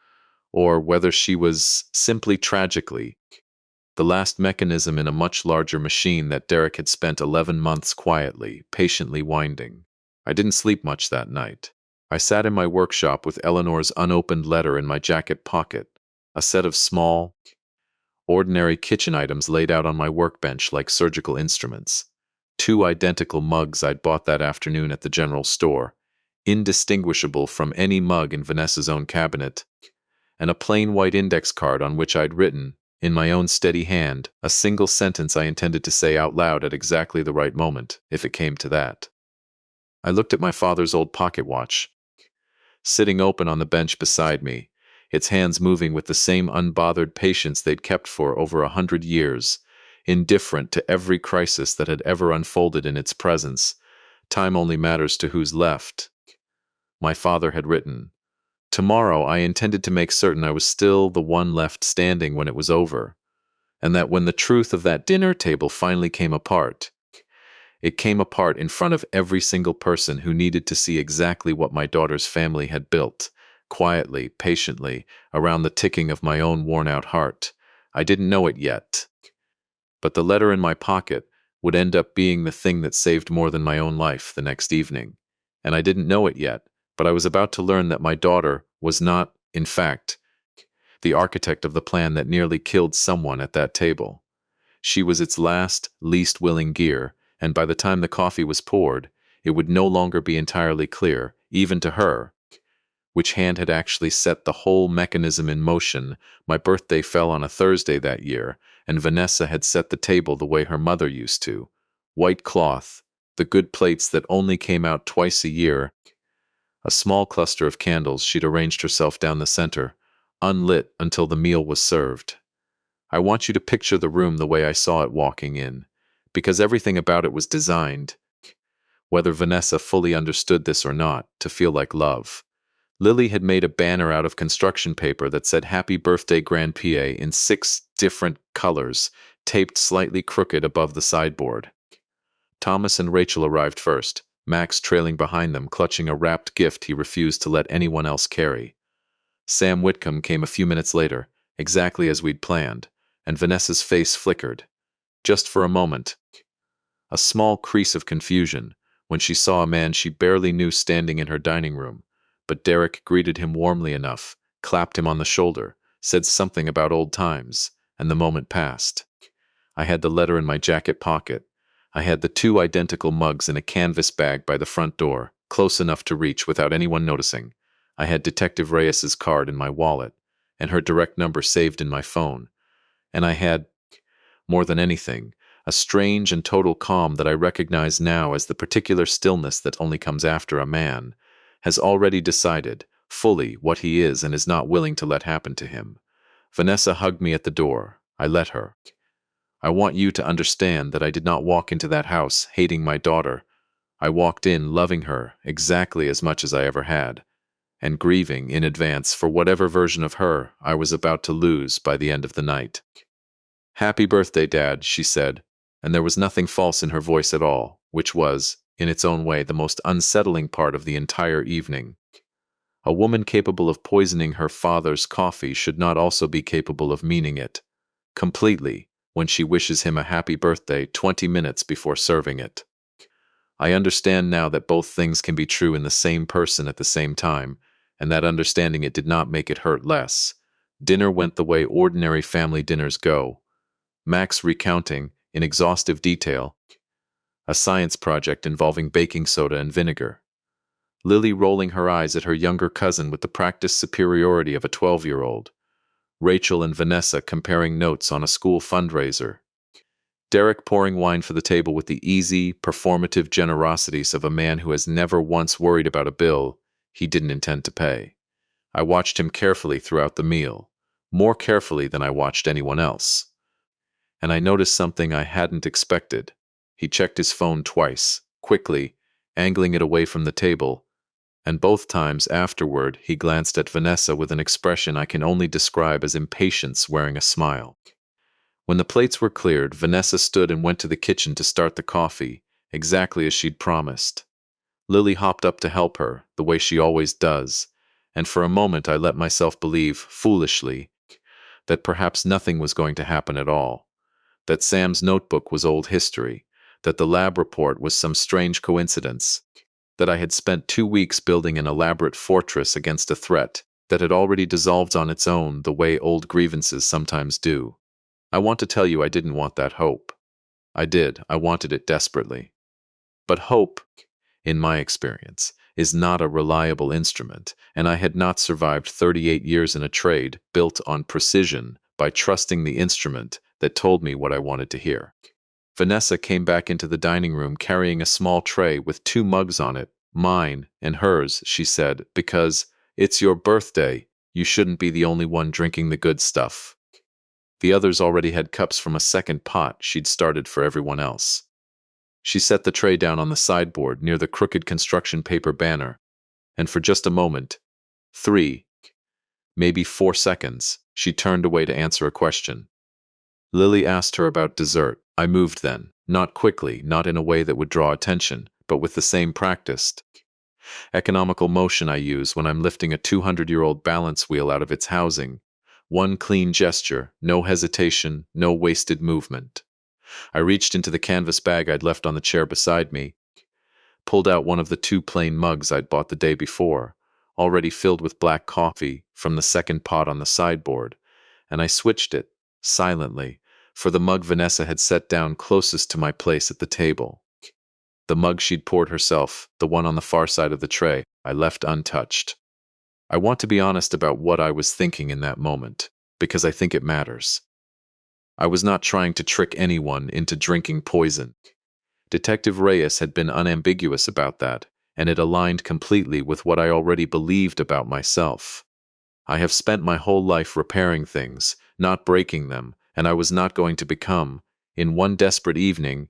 or whether she was simply tragically the last mechanism in a much larger machine that Derek had spent 11 months quietly, patiently winding. I didn't sleep much that night. I sat in my workshop with Eleanor's unopened letter in my jacket pocket, a set of small, ordinary kitchen items laid out on my workbench like surgical instruments. 2 identical mugs I'd bought that afternoon at the general store, indistinguishable from any mug in Vanessa's own cabinet, and a plain white index card on which I'd written, in my own steady hand, a single sentence I intended to say out loud at exactly the right moment, if it came to that. I looked at my father's old pocket watch, sitting open on the bench beside me, its hands moving with the same unbothered patience they'd kept for over 100 years, indifferent to every crisis that had ever unfolded in its presence. Time only matters to who's left. My father had written, "Tomorrow I intended to make certain I was still the one left standing when it was over, and that when the truth of that dinner table finally came apart, it came apart in front of every single person who needed to see exactly what my daughter's family had built, quietly, patiently, around the ticking of my own worn-out heart. I didn't know it yet, but the letter in my pocket would end up being the thing that saved more than my own life the next evening. And I didn't know it yet, but I was about to learn that my daughter was not, in fact, the architect of the plan that nearly killed someone at that table. She was its last, least willing gear, and by the time the coffee was poured, it would no longer be entirely clear, even to her, which hand had actually set the whole mechanism in motion. My birthday fell on a Thursday that year, and Vanessa had set the table the way her mother used to. White cloth, the good plates that only came out twice a year, a small cluster of candles she'd arranged herself down the center, unlit until the meal was served. I want you to picture the room the way I saw it walking in, because everything about it was designed, whether Vanessa fully understood this or not, to feel like love. Lily had made a banner out of construction paper that said "Happy Birthday Grand PA" in 6 different colors, taped slightly crooked above the sideboard. Thomas and Rachel arrived first, Max trailing behind them, clutching a wrapped gift he refused to let anyone else carry. Sam Whitcomb came a few minutes later, exactly as we'd planned, and Vanessa's face flickered, just for a moment, a small crease of confusion, when she saw a man she barely knew standing in her dining room. But Derek greeted him warmly enough, clapped him on the shoulder, said something about old times, and the moment passed. I had the letter in my jacket pocket. I had the 2 identical mugs in a canvas bag by the front door, close enough to reach without anyone noticing. I had Detective Reyes's card in my wallet, and her direct number saved in my phone. And I had, more than anything, a strange and total calm that I recognize now as the particular stillness that only comes after a man has already decided, fully, what he is and is not willing to let happen to him. Vanessa hugged me at the door. I let her. I want you to understand that I did not walk into that house hating my daughter. I walked in loving her exactly as much as I ever had, and grieving in advance for whatever version of her I was about to lose by the end of the night. "Happy birthday, Dad," she said, and there was nothing false in her voice at all, which was, in its own way, the most unsettling part of the entire evening. A woman capable of poisoning her father's coffee should not also be capable of meaning it completely when she wishes him a happy birthday 20 minutes before serving it. I understand now that both things can be true in the same person at the same time, and that understanding it did not make it hurt less. Dinner went the way ordinary family dinners go, Max recounting, in exhaustive detail, a science project involving baking soda and vinegar. Lily rolling her eyes at her younger cousin with the practiced superiority of a 12-year-old. Rachel and Vanessa comparing notes on a school fundraiser. Derek pouring wine for the table with the easy, performative generosities of a man who has never once worried about a bill, he didn't intend to pay. I watched him carefully throughout the meal, more carefully than I watched anyone else. And I noticed something I hadn't expected. He checked his phone twice, quickly, angling it away from the table, and both times afterward he glanced at Vanessa with an expression I can only describe as impatience wearing a smile. When the plates were cleared, Vanessa stood and went to the kitchen to start the coffee, exactly as she'd promised. Lily hopped up to help her, the way she always does, and for a moment I let myself believe, foolishly, that perhaps nothing was going to happen at all, that Sam's notebook was old history, that the lab report was some strange coincidence, that I had spent 2 weeks building an elaborate fortress against a threat that had already dissolved on its own the way old grievances sometimes do. I want to tell you I didn't want that hope. I did. I wanted it desperately. But hope, in my experience, is not a reliable instrument, and I had not survived 38 years in a trade built on precision by trusting the instrument that told me what I wanted to hear. Vanessa came back into the dining room carrying a small tray with 2 mugs on it, mine and hers, she said, because it's your birthday, you shouldn't be the only one drinking the good stuff. The others already had cups from a second pot she'd started for everyone else. She set the tray down on the sideboard near the crooked construction paper banner, and for just a moment, 3, maybe 4 seconds, she turned away to answer a question. Lily asked her about dessert. I moved then, not quickly, not in a way that would draw attention, but with the same practiced, economical motion I use when I'm lifting a 200-year-old balance wheel out of its housing. One clean gesture, no hesitation, no wasted movement. I reached into the canvas bag I'd left on the chair beside me, pulled out one of the 2 plain mugs I'd bought the day before, already filled with black coffee from the second pot on the sideboard, and I switched it, silently, for the mug Vanessa had set down closest to my place at the table. The mug she'd poured herself, the one on the far side of the tray, I left untouched. I want to be honest about what I was thinking in that moment, because I think it matters. I was not trying to trick anyone into drinking poison. Detective Reyes had been unambiguous about that, and it aligned completely with what I already believed about myself. I have spent my whole life repairing things, not breaking them, and I was not going to become, in one desperate evening,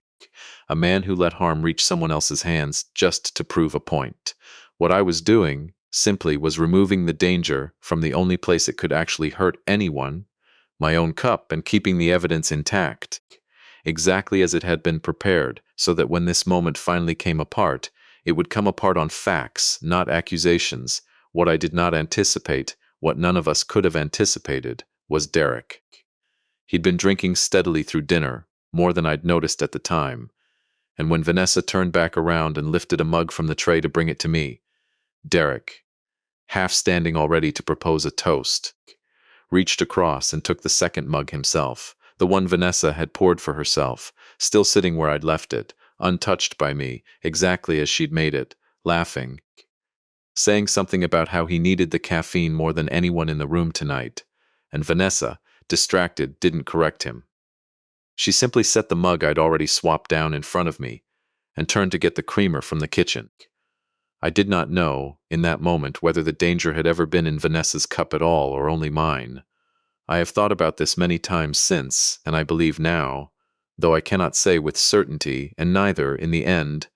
a man who let harm reach someone else's hands just to prove a point. What I was doing, simply, was removing the danger from the only place it could actually hurt anyone, my own cup, and keeping the evidence intact, exactly as it had been prepared, so that when this moment finally came apart, it would come apart on facts, not accusations. What I did not anticipate, what none of us could have anticipated, was Derek. He'd been drinking steadily through dinner, more than I'd noticed at the time, and when Vanessa turned back around and lifted a mug from the tray to bring it to me, Derek, half standing already to propose a toast, reached across and took the second mug himself, the one Vanessa had poured for herself, still sitting where I'd left it, untouched by me, exactly as she'd made it, laughing, saying something about how he needed the caffeine more than anyone in the room tonight, and Vanessa, distracted, didn't correct him. She simply set the mug I'd already swapped down in front of me and turned to get the creamer from the kitchen. I did not know, in that moment, whether the danger had ever been in Vanessa's cup at all or only mine. I have thought about this many times since, and I believe now, though I cannot say with certainty, and neither, in the end,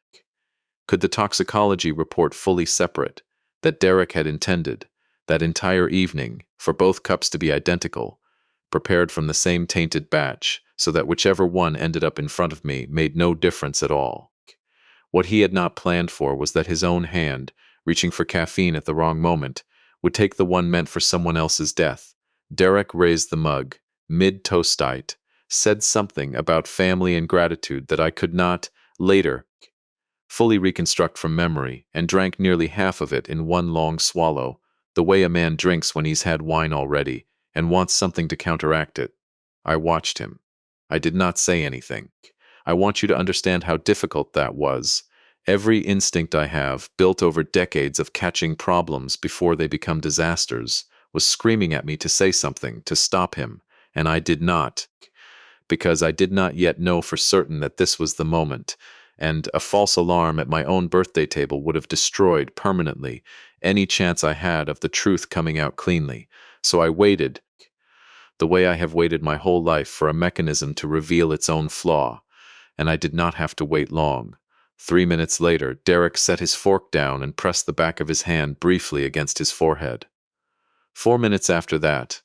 could the toxicology report fully separate, that Derek had intended, that entire evening, for both cups to be identical, prepared from the same tainted batch, so that whichever one ended up in front of me made no difference at all. What he had not planned for was that his own hand, reaching for caffeine at the wrong moment, would take the one meant for someone else's death. Derek raised the mug, mid-toastite, said something about family and gratitude that I could not, later, fully reconstruct from memory, and drank nearly half of it in one long swallow, the way a man drinks when he's had wine already, and wants something to counteract it. I watched him. I did not say anything. I want you to understand how difficult that was. Every instinct I have, built over decades of catching problems before they become disasters, was screaming at me to say something, to stop him, and I did not, because I did not yet know for certain that this was the moment, and a false alarm at my own birthday table would have destroyed permanently any chance I had of the truth coming out cleanly. So I waited, the way I have waited my whole life, for a mechanism to reveal its own flaw, and I did not have to wait long. 3 minutes later, Derek set his fork down and pressed the back of his hand briefly against his forehead. 4 minutes after that,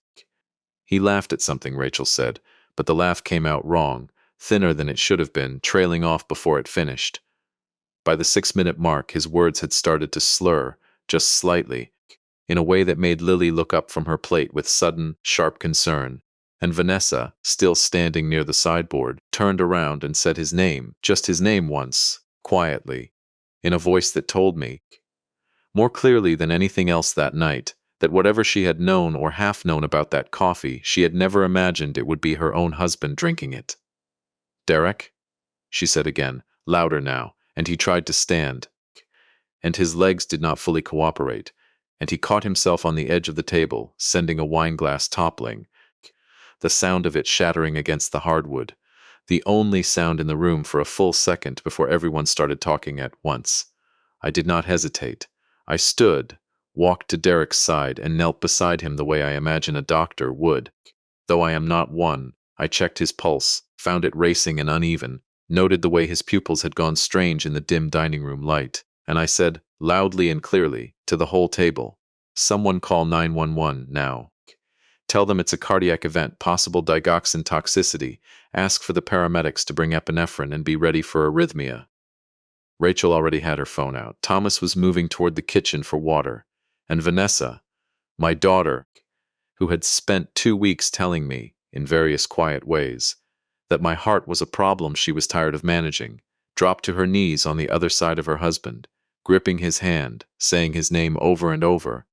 he laughed at something, Rachel said, but the laugh came out wrong, thinner than it should have been, trailing off before it finished. By the 6-minute mark, his words had started to slur, just slightly, in a way that made Lily look up from her plate with sudden, sharp concern, and Vanessa, still standing near the sideboard, turned around and said his name, just his name once, quietly, in a voice that told me, more clearly than anything else that night, that whatever she had known or half known about that coffee, she had never imagined it would be her own husband drinking it. "Derek?" she said again, louder now, and he tried to stand, and his legs did not fully cooperate, and he caught himself on the edge of the table, sending a wineglass toppling, the sound of it shattering against the hardwood, the only sound in the room for a full second before everyone started talking at once. I did not hesitate. I stood, walked to Derek's side, and knelt beside him the way I imagine a doctor would. Though I am not one, I checked his pulse, found it racing and uneven, noted the way his pupils had gone strange in the dim dining room light, and I said, loudly and clearly, to the whole table, "Someone call 911 now. Tell them it's a cardiac event, possible digoxin toxicity. Ask for the paramedics to bring epinephrine and be ready for arrhythmia." Rachel already had her phone out. Thomas was moving toward the kitchen for water, and Vanessa, my daughter, who had spent 2 weeks telling me, in various quiet ways, that my heart was a problem she was tired of managing, dropped to her knees on the other side of her husband, gripping his hand, saying his name over and over,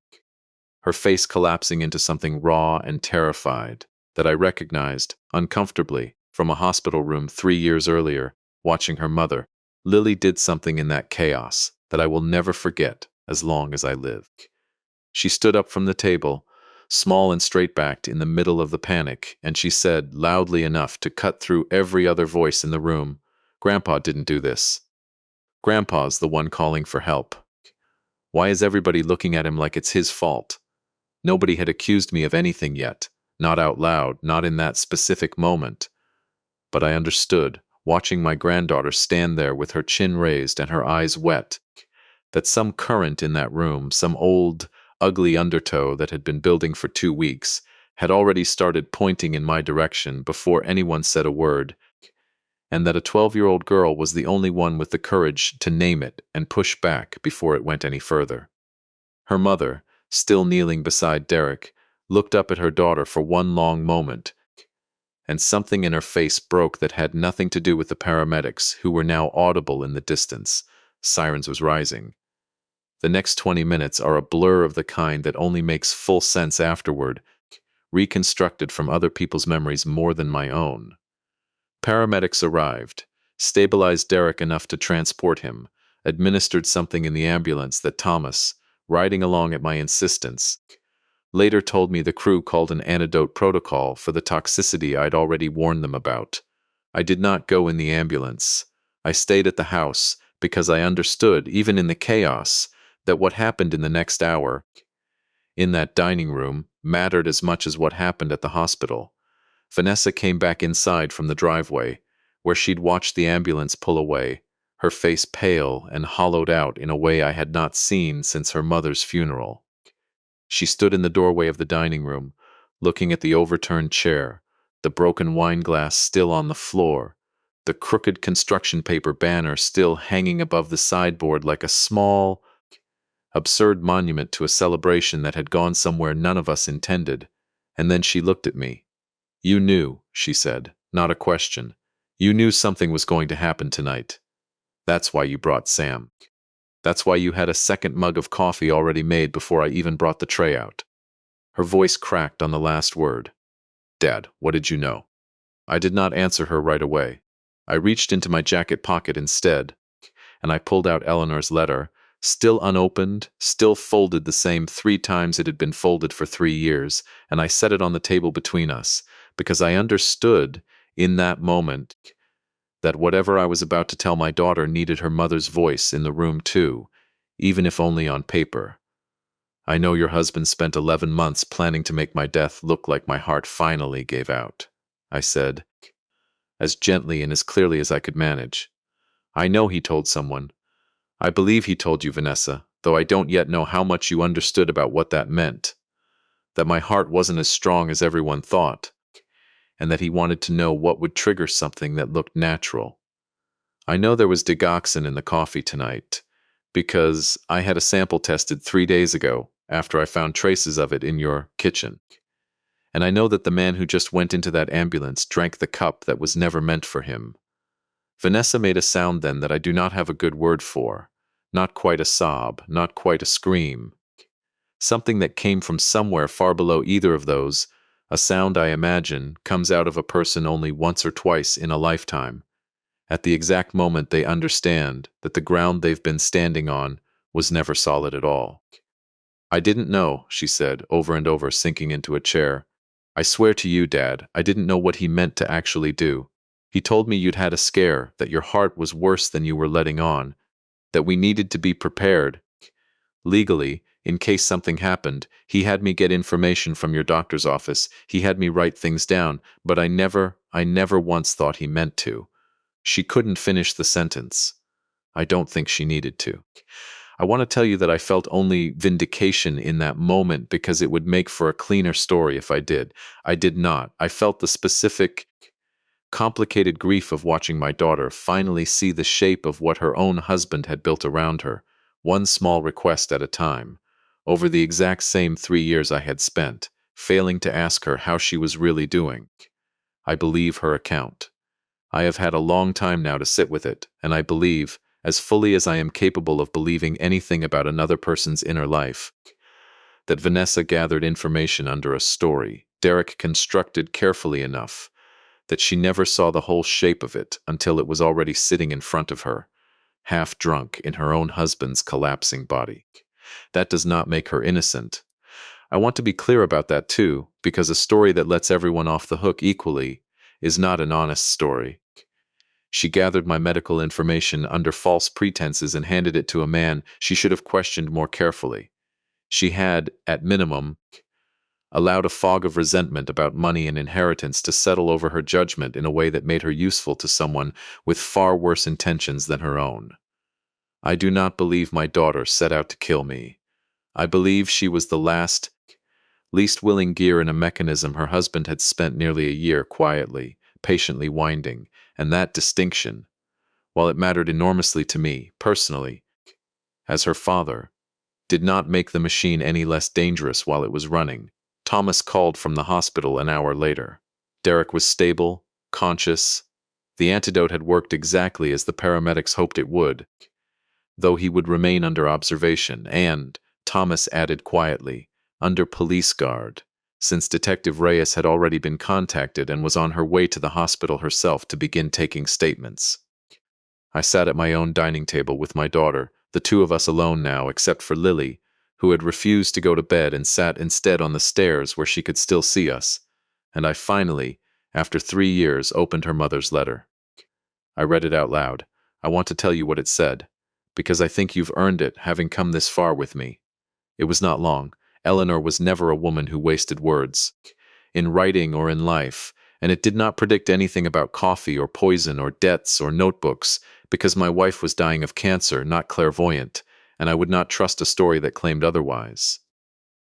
her face collapsing into something raw and terrified that I recognized, uncomfortably, from a hospital room 3 years earlier, watching her mother. Lily did something in that chaos that I will never forget as long as I live. She stood up from the table, small and straight-backed in the middle of the panic, and she said, loudly enough to cut through every other voice in the room, "Grandpa didn't do this. Grandpa's the one calling for help. Why is everybody looking at him like it's his fault? Nobody had accused me of anything yet, not out loud, not in that specific moment. But I understood, watching my granddaughter stand there with her chin raised and her eyes wet, that some current in that room, some old, ugly undertow that had been building for 2 weeks, had already started pointing in my direction before anyone said a word, and that a 12-year-old girl was the only one with the courage to name it and push back before it went any further. Her mother, still kneeling beside Derek, looked up at her daughter for one long moment, and something in her face broke that had nothing to do with the paramedics, who were now audible in the distance. Sirens was rising. The next 20 minutes are a blur of the kind that only makes full sense afterward, reconstructed from other people's memories more than my own. Paramedics arrived, stabilized Derek enough to transport him, administered something in the ambulance that Thomas, riding along at my insistence, later told me the crew called an antidote protocol for the toxicity I'd already warned them about. I did not go in the ambulance. I stayed at the house because I understood, even in the chaos, that what happened in the next hour, in that dining room, mattered as much as what happened at the hospital. Vanessa came back inside from the driveway, where she'd watched the ambulance pull away, her face pale and hollowed out in a way I had not seen since her mother's funeral. She stood in the doorway of the dining room, looking at the overturned chair, the broken wine glass still on the floor, the crooked construction paper banner still hanging above the sideboard like a small, absurd monument to a celebration that had gone somewhere none of us intended. And then she looked at me. "You knew," she said, not a question. "You knew something was going to happen tonight. That's why you brought Sam. That's why you had a second mug of coffee already made before I even brought the tray out." Her voice cracked on the last word. "Dad, what did you know?" I did not answer her right away. I reached into my jacket pocket instead, and I pulled out Eleanor's letter, still unopened, still folded the same 3 times it had been folded for 3 years, and I set it on the table between us, because I understood, in that moment, that whatever I was about to tell my daughter needed her mother's voice in the room too, even if only on paper. I know your husband spent 11 months planning to make my death look like my heart finally gave out, I said, as gently and as clearly as I could manage. I know he told someone. I believe he told you, Vanessa, though I don't yet know how much you understood about what that meant. That my heart wasn't as strong as everyone thought, and that he wanted to know what would trigger something that looked natural. I know there was digoxin in the coffee tonight, because I had a sample tested 3 days ago after I found traces of it in your kitchen. And I know that the man who just went into that ambulance drank the cup that was never meant for him. Vanessa made a sound then that I do not have a good word for. Not quite a sob, not quite a scream. Something that came from somewhere far below either of those, a sound I imagine comes out of a person only once or twice in a lifetime, at the exact moment they understand that the ground they've been standing on was never solid at all. I didn't know, she said, over and over, sinking into a chair. I swear to you, Dad, I didn't know what he meant to actually do. He told me you'd had a scare, that your heart was worse than you were letting on, that we needed to be prepared. Legally, in case something happened, he had me get information from your doctor's office. He had me write things down, but I never once thought he meant to. She couldn't finish the sentence. I don't think she needed to. I want to tell you that I felt only vindication in that moment because it would make for a cleaner story if I did. I did not. I felt the specific, complicated grief of watching my daughter finally see the shape of what her own husband had built around her, one small request at a time, over the exact same 3 years I had spent, failing to ask her how she was really doing. I believe her account. I have had a long time now to sit with it, and I believe, as fully as I am capable of believing anything about another person's inner life, that Vanessa gathered information under a story Derek constructed carefully enough that she never saw the whole shape of it until it was already sitting in front of her, half drunk in her own husband's collapsing body. That does not make her innocent. I want to be clear about that too, because a story that lets everyone off the hook equally is not an honest story. She gathered my medical information under false pretenses and handed it to a man she should have questioned more carefully. She had, at minimum, allowed a fog of resentment about money and inheritance to settle over her judgment in a way that made her useful to someone with far worse intentions than her own. I do not believe my daughter set out to kill me. I believe she was the last, least willing gear in a mechanism her husband had spent nearly a year quietly, patiently winding, and that distinction, while it mattered enormously to me, personally, as her father, did not make the machine any less dangerous while it was running. Thomas called from the hospital an hour later. Derek was stable, conscious. The antidote had worked exactly as the paramedics hoped it would, though he would remain under observation and, Thomas added quietly, under police guard, since Detective Reyes had already been contacted and was on her way to the hospital herself to begin taking statements. I sat at my own dining table with my daughter, the two of us alone now except for Lily, who had refused to go to bed and sat instead on the stairs where she could still see us, and I finally, after 3 years, opened her mother's letter. I read it out loud. I want to tell you what it said, because I think you've earned it, having come this far with me. It was not long. Eleanor was never a woman who wasted words, in writing or in life, and it did not predict anything about coffee or poison or debts or notebooks, because my wife was dying of cancer, not clairvoyant, and I would not trust a story that claimed otherwise.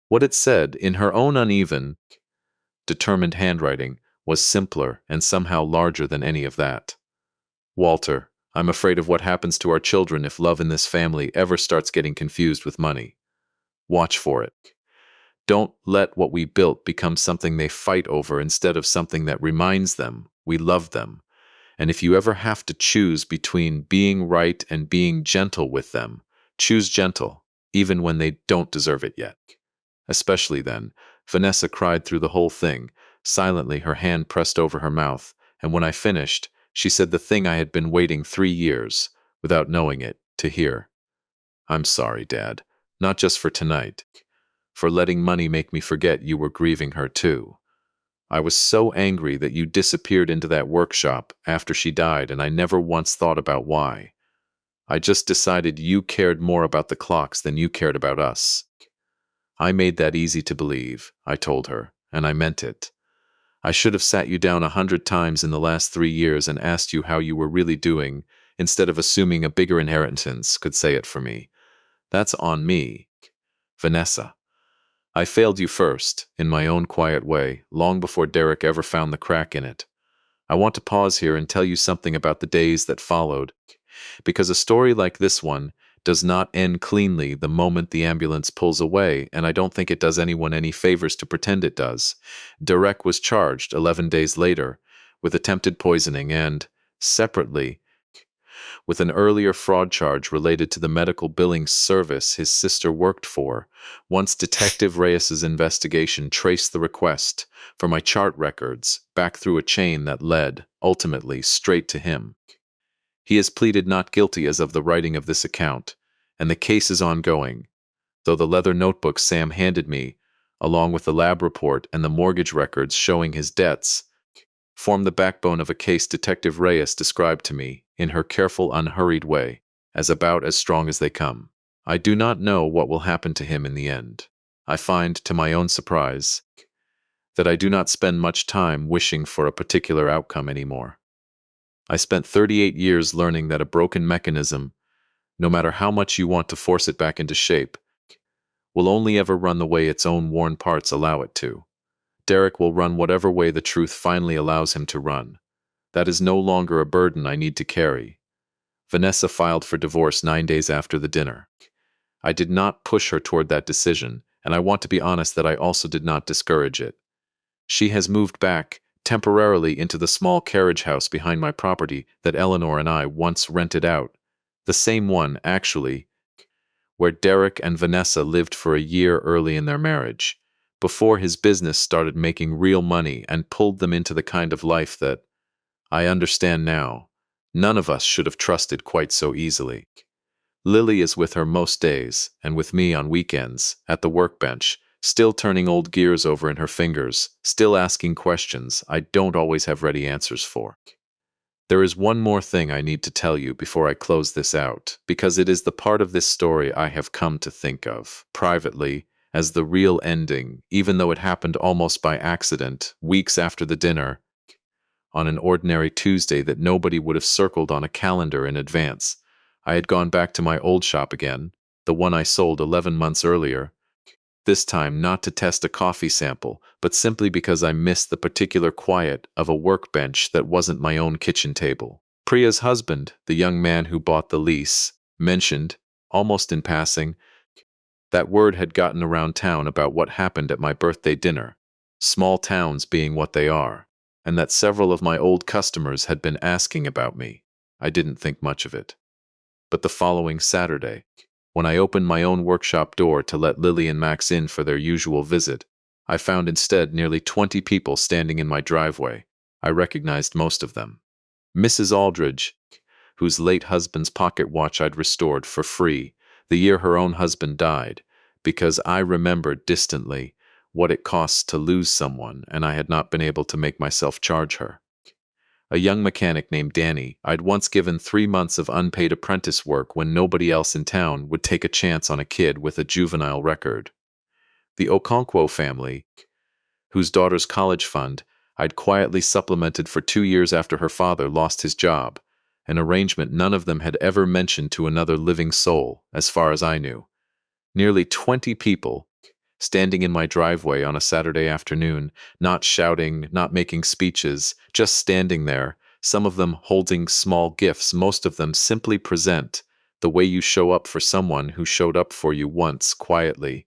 What it said, in her own uneven, determined handwriting, was simpler and somehow larger than any of that. Walter, I'm afraid of what happens to our children if love in this family ever starts getting confused with money. Watch for it. Don't let what we built become something they fight over instead of something that reminds them we love them. And if you ever have to choose between being right and being gentle with them, choose gentle, even when they don't deserve it yet. Especially then, Vanessa cried through the whole thing, silently, her hand pressed over her mouth, and when I finished, she said the thing I had been waiting 3 years, without knowing it, to hear. I'm sorry, Dad, not just for tonight, for letting money make me forget you were grieving her too. I was so angry that you disappeared into that workshop after she died, and I never once thought about why. I just decided you cared more about the clocks than you cared about us. I made that easy to believe, I told her, and I meant it. I should have sat you down 100 times in the last 3 years and asked you how you were really doing, instead of assuming a bigger inheritance could say it for me. That's on me, Vanessa. I failed you first, in my own quiet way, long before Derek ever found the crack in it. I want to pause here and tell you something about the days that followed, because a story like this one does not end cleanly the moment the ambulance pulls away, and I don't think it does anyone any favors to pretend it does. Derek was charged 11 days later with attempted poisoning and, separately, with an earlier fraud charge related to the medical billing service his sister worked for, once Detective Reyes's investigation traced the request for my chart records back through a chain that led, ultimately, straight to him. He has pleaded not guilty as of the writing of this account, and the case is ongoing, though the leather notebook Sam handed me, along with the lab report and the mortgage records showing his debts, form the backbone of a case Detective Reyes described to me, in her careful, unhurried way, as about as strong as they come. I do not know what will happen to him in the end. I find, to my own surprise, that I do not spend much time wishing for a particular outcome anymore. I spent 38 years learning that a broken mechanism, no matter how much you want to force it back into shape, will only ever run the way its own worn parts allow it to. Derek will run whatever way the truth finally allows him to run. That is no longer a burden I need to carry. Vanessa filed for divorce 9 days after the dinner. I did not push her toward that decision, and I want to be honest that I also did not discourage it. She has moved back, temporarily, into the small carriage house behind my property that Eleanor and I once rented out. The same one, actually, where Derek and Vanessa lived for a year early in their marriage, before his business started making real money and pulled them into the kind of life that, I understand now, none of us should have trusted quite so easily. Lily is with her most days, and with me on weekends, at the workbench, still turning old gears over in her fingers, still asking questions I don't always have ready answers for. There is one more thing I need to tell you before I close this out, because it is the part of this story I have come to think of, privately, as the real ending, even though it happened almost by accident, weeks after the dinner, on an ordinary Tuesday that nobody would have circled on a calendar in advance. I had gone back to my old shop again, the one I sold 11 months earlier, this time not to test a coffee sample, but simply because I missed the particular quiet of a workbench that wasn't my own kitchen table. Priya's husband, the young man who bought the lease, mentioned, almost in passing, that word had gotten around town about what happened at my birthday dinner, small towns being what they are, and that several of my old customers had been asking about me. I didn't think much of it. But the following Saturday, when I opened my own workshop door to let Lily and Max in for their usual visit, I found instead nearly 20 people standing in my driveway. I recognized most of them. Mrs. Aldridge, whose late husband's pocket watch I'd restored for free the year her own husband died, because I remembered distantly what it costs to lose someone, and I had not been able to make myself charge her. A young mechanic named Danny I'd once given 3 months of unpaid apprentice work when nobody else in town would take a chance on a kid with a juvenile record. The Okonkwo family, whose daughter's college fund I'd quietly supplemented for 2 years after her father lost his job, an arrangement none of them had ever mentioned to another living soul, as far as I knew. Nearly 20 people, standing in my driveway on a Saturday afternoon, not shouting, not making speeches, just standing there, some of them holding small gifts, most of them simply present the way you show up for someone who showed up for you once, quietly,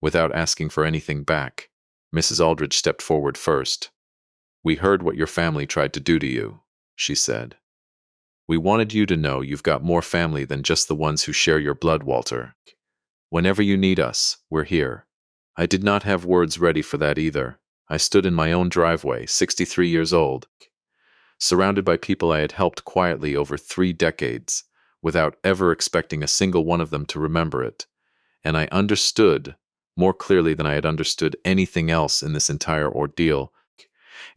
without asking for anything back. Mrs. Aldridge stepped forward first. "We heard what your family tried to do to you," she said. "We wanted you to know you've got more family than just the ones who share your blood, Walter. Whenever you need us, we're here." I did not have words ready for that either. I stood in my own driveway, 63 years old, surrounded by people I had helped quietly over 3 decades, without ever expecting a single one of them to remember it. And I understood, more clearly than I had understood anything else in this entire ordeal,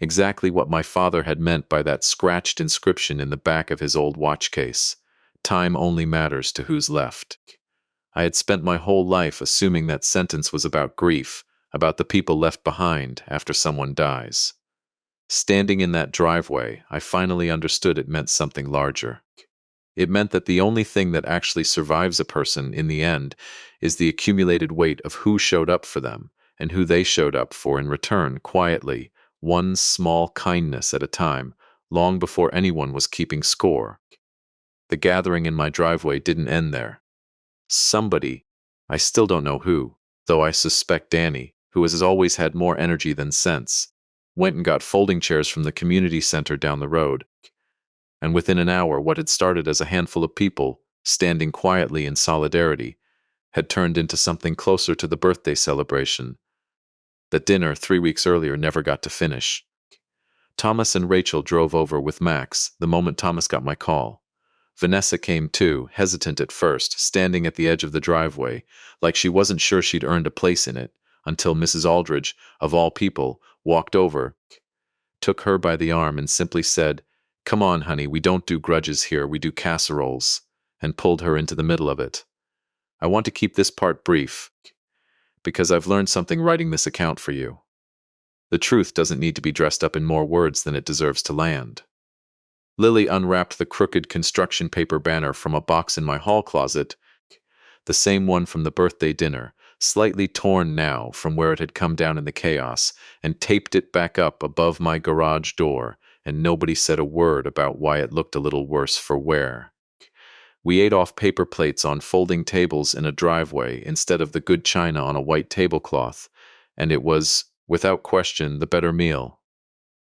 exactly what my father had meant by that scratched inscription in the back of his old watch case: "Time only matters to who's left." I had spent my whole life assuming that sentence was about grief, about the people left behind after someone dies. Standing in that driveway, I finally understood it meant something larger. It meant that the only thing that actually survives a person in the end is the accumulated weight of who showed up for them and who they showed up for in return, quietly, one small kindness at a time, long before anyone was keeping score. The gathering in my driveway didn't end there. Somebody, I still don't know who, though I suspect Danny, who has always had more energy than sense, went and got folding chairs from the community center down the road. And within an hour, what had started as a handful of people, standing quietly in solidarity, had turned into something closer to the birthday celebration that dinner 3 weeks earlier never got to finish. Thomas and Rachel drove over with Max the moment Thomas got my call. Vanessa came too, hesitant at first, standing at the edge of the driveway, like she wasn't sure she'd earned a place in it, until Mrs. Aldridge, of all people, walked over, took her by the arm and simply said, "Come on, honey, we don't do grudges here, we do casseroles," and pulled her into the middle of it. I want to keep this part brief, because I've learned something writing this account for you. The truth doesn't need to be dressed up in more words than it deserves to land. Lily unwrapped the crooked construction paper banner from a box in my hall closet, the same one from the birthday dinner, slightly torn now from where it had come down in the chaos, and taped it back up above my garage door, and nobody said a word about why it looked a little worse for wear. We ate off paper plates on folding tables in a driveway instead of the good china on a white tablecloth, and it was, without question, the better meal.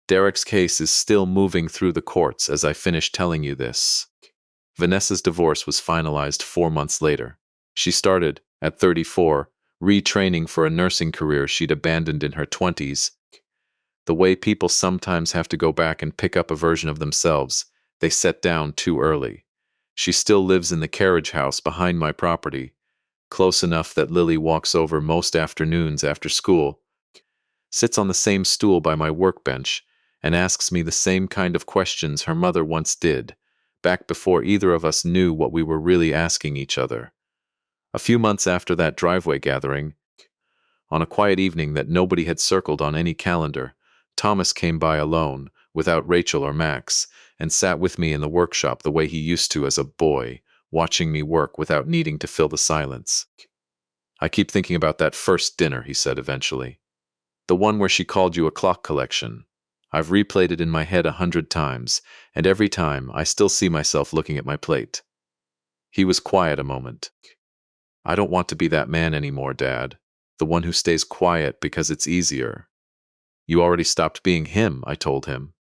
Derek's case is still moving through the courts as I finish telling you this. Vanessa's divorce was finalized 4 months later. She started, at 34, retraining for a nursing career she'd abandoned in her 20s. The way people sometimes have to go back and pick up a version of themselves they set down too early. She still lives in the carriage house behind my property, close enough that Lily walks over most afternoons after school, sits on the same stool by my workbench, and asks me the same kind of questions her mother once did, back before either of us knew what we were really asking each other. A few months after that driveway gathering, on a quiet evening that nobody had circled on any calendar, Thomas came by alone, without Rachel or Max, and sat with me in the workshop the way he used to as a boy, watching me work without needing to fill the silence. "I keep thinking about that first dinner," he said eventually. "The one where she called you a clock collection. I've replayed it in my head 100 times, and every time I still see myself looking at my plate." He was quiet a moment. "I don't want to be that man anymore, Dad. The one who stays quiet because it's easier." "You already stopped being him," I told him.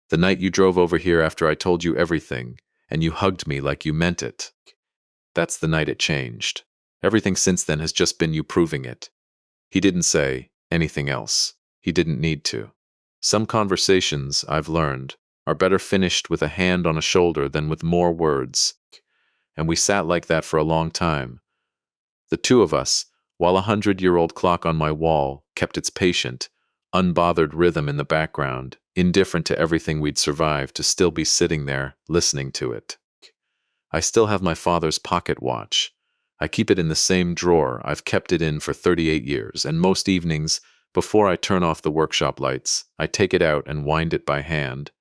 "The night you drove over here after I told you everything, and you hugged me like you meant it. That's the night it changed. Everything since then has just been you proving it." He didn't say anything else. He didn't need to. Some conversations, I've learned, are better finished with a hand on a shoulder than with more words. And we sat like that for a long time. The two of us, while a 100-year-old clock on my wall kept its patient, unbothered rhythm in the background, indifferent to everything we'd survived to still be sitting there, listening to it. I still have my father's pocket watch. I keep it in the same drawer I've kept it in for 38 years, and most evenings, before I turn off the workshop lights, I take it out and wind it by hand.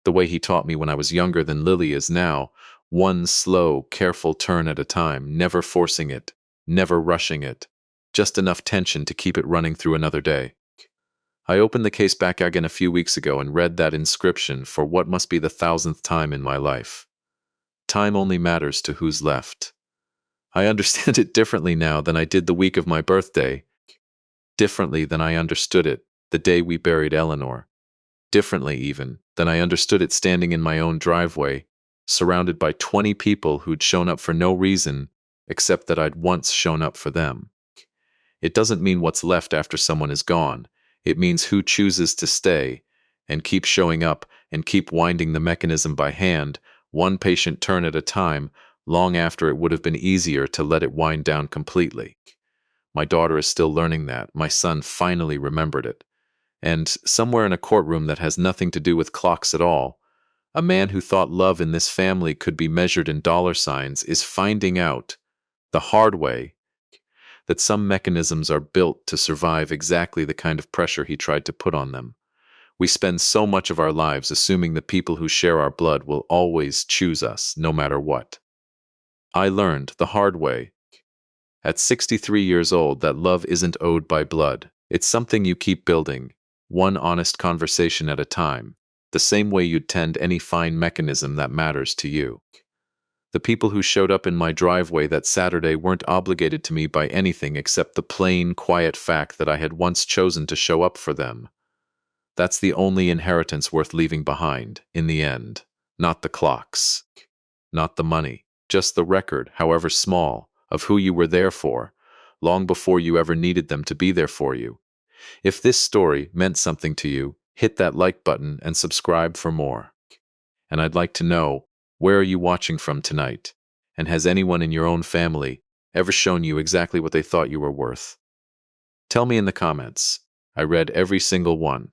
The way he taught me when I was younger than Lily is now, one slow, careful turn at a time, never forcing it, never rushing it, just enough tension to keep it running through another day. I opened the case back again a few weeks ago and read that inscription for what must be the 1,000th time in my life. Time only matters to who's left. I understand it differently now than I did the week of my birthday, differently than I understood it the day we buried Eleanor, differently even than I understood it standing in my own driveway, surrounded by 20 people who'd shown up for no reason except that I'd once shown up for them. It doesn't mean what's left after someone is gone. It means who chooses to stay and keep showing up and keep winding the mechanism by hand, one patient turn at a time, long after it would have been easier to let it wind down completely. My daughter is still learning that. My son finally remembered it. And somewhere in a courtroom that has nothing to do with clocks at all, a man who thought love in this family could be measured in dollar signs is finding out the hard way, that some mechanisms are built to survive exactly the kind of pressure he tried to put on them. We spend so much of our lives assuming the people who share our blood will always choose us, no matter what. I learned the hard way, at 63 years old, that love isn't owed by blood. It's something you keep building, one honest conversation at a time, the same way you'd tend any fine mechanism that matters to you. The people who showed up in my driveway that Saturday weren't obligated to me by anything except the plain, quiet fact that I had once chosen to show up for them. That's the only inheritance worth leaving behind, in the end. Not the clocks, not the money, just the record, however small, of who you were there for, long before you ever needed them to be there for you. If this story meant something to you, hit that like button and subscribe for more. And I'd like to know, where are you watching from tonight? And has anyone in your own family ever shown you exactly what they thought you were worth? Tell me in the comments. I read every single one.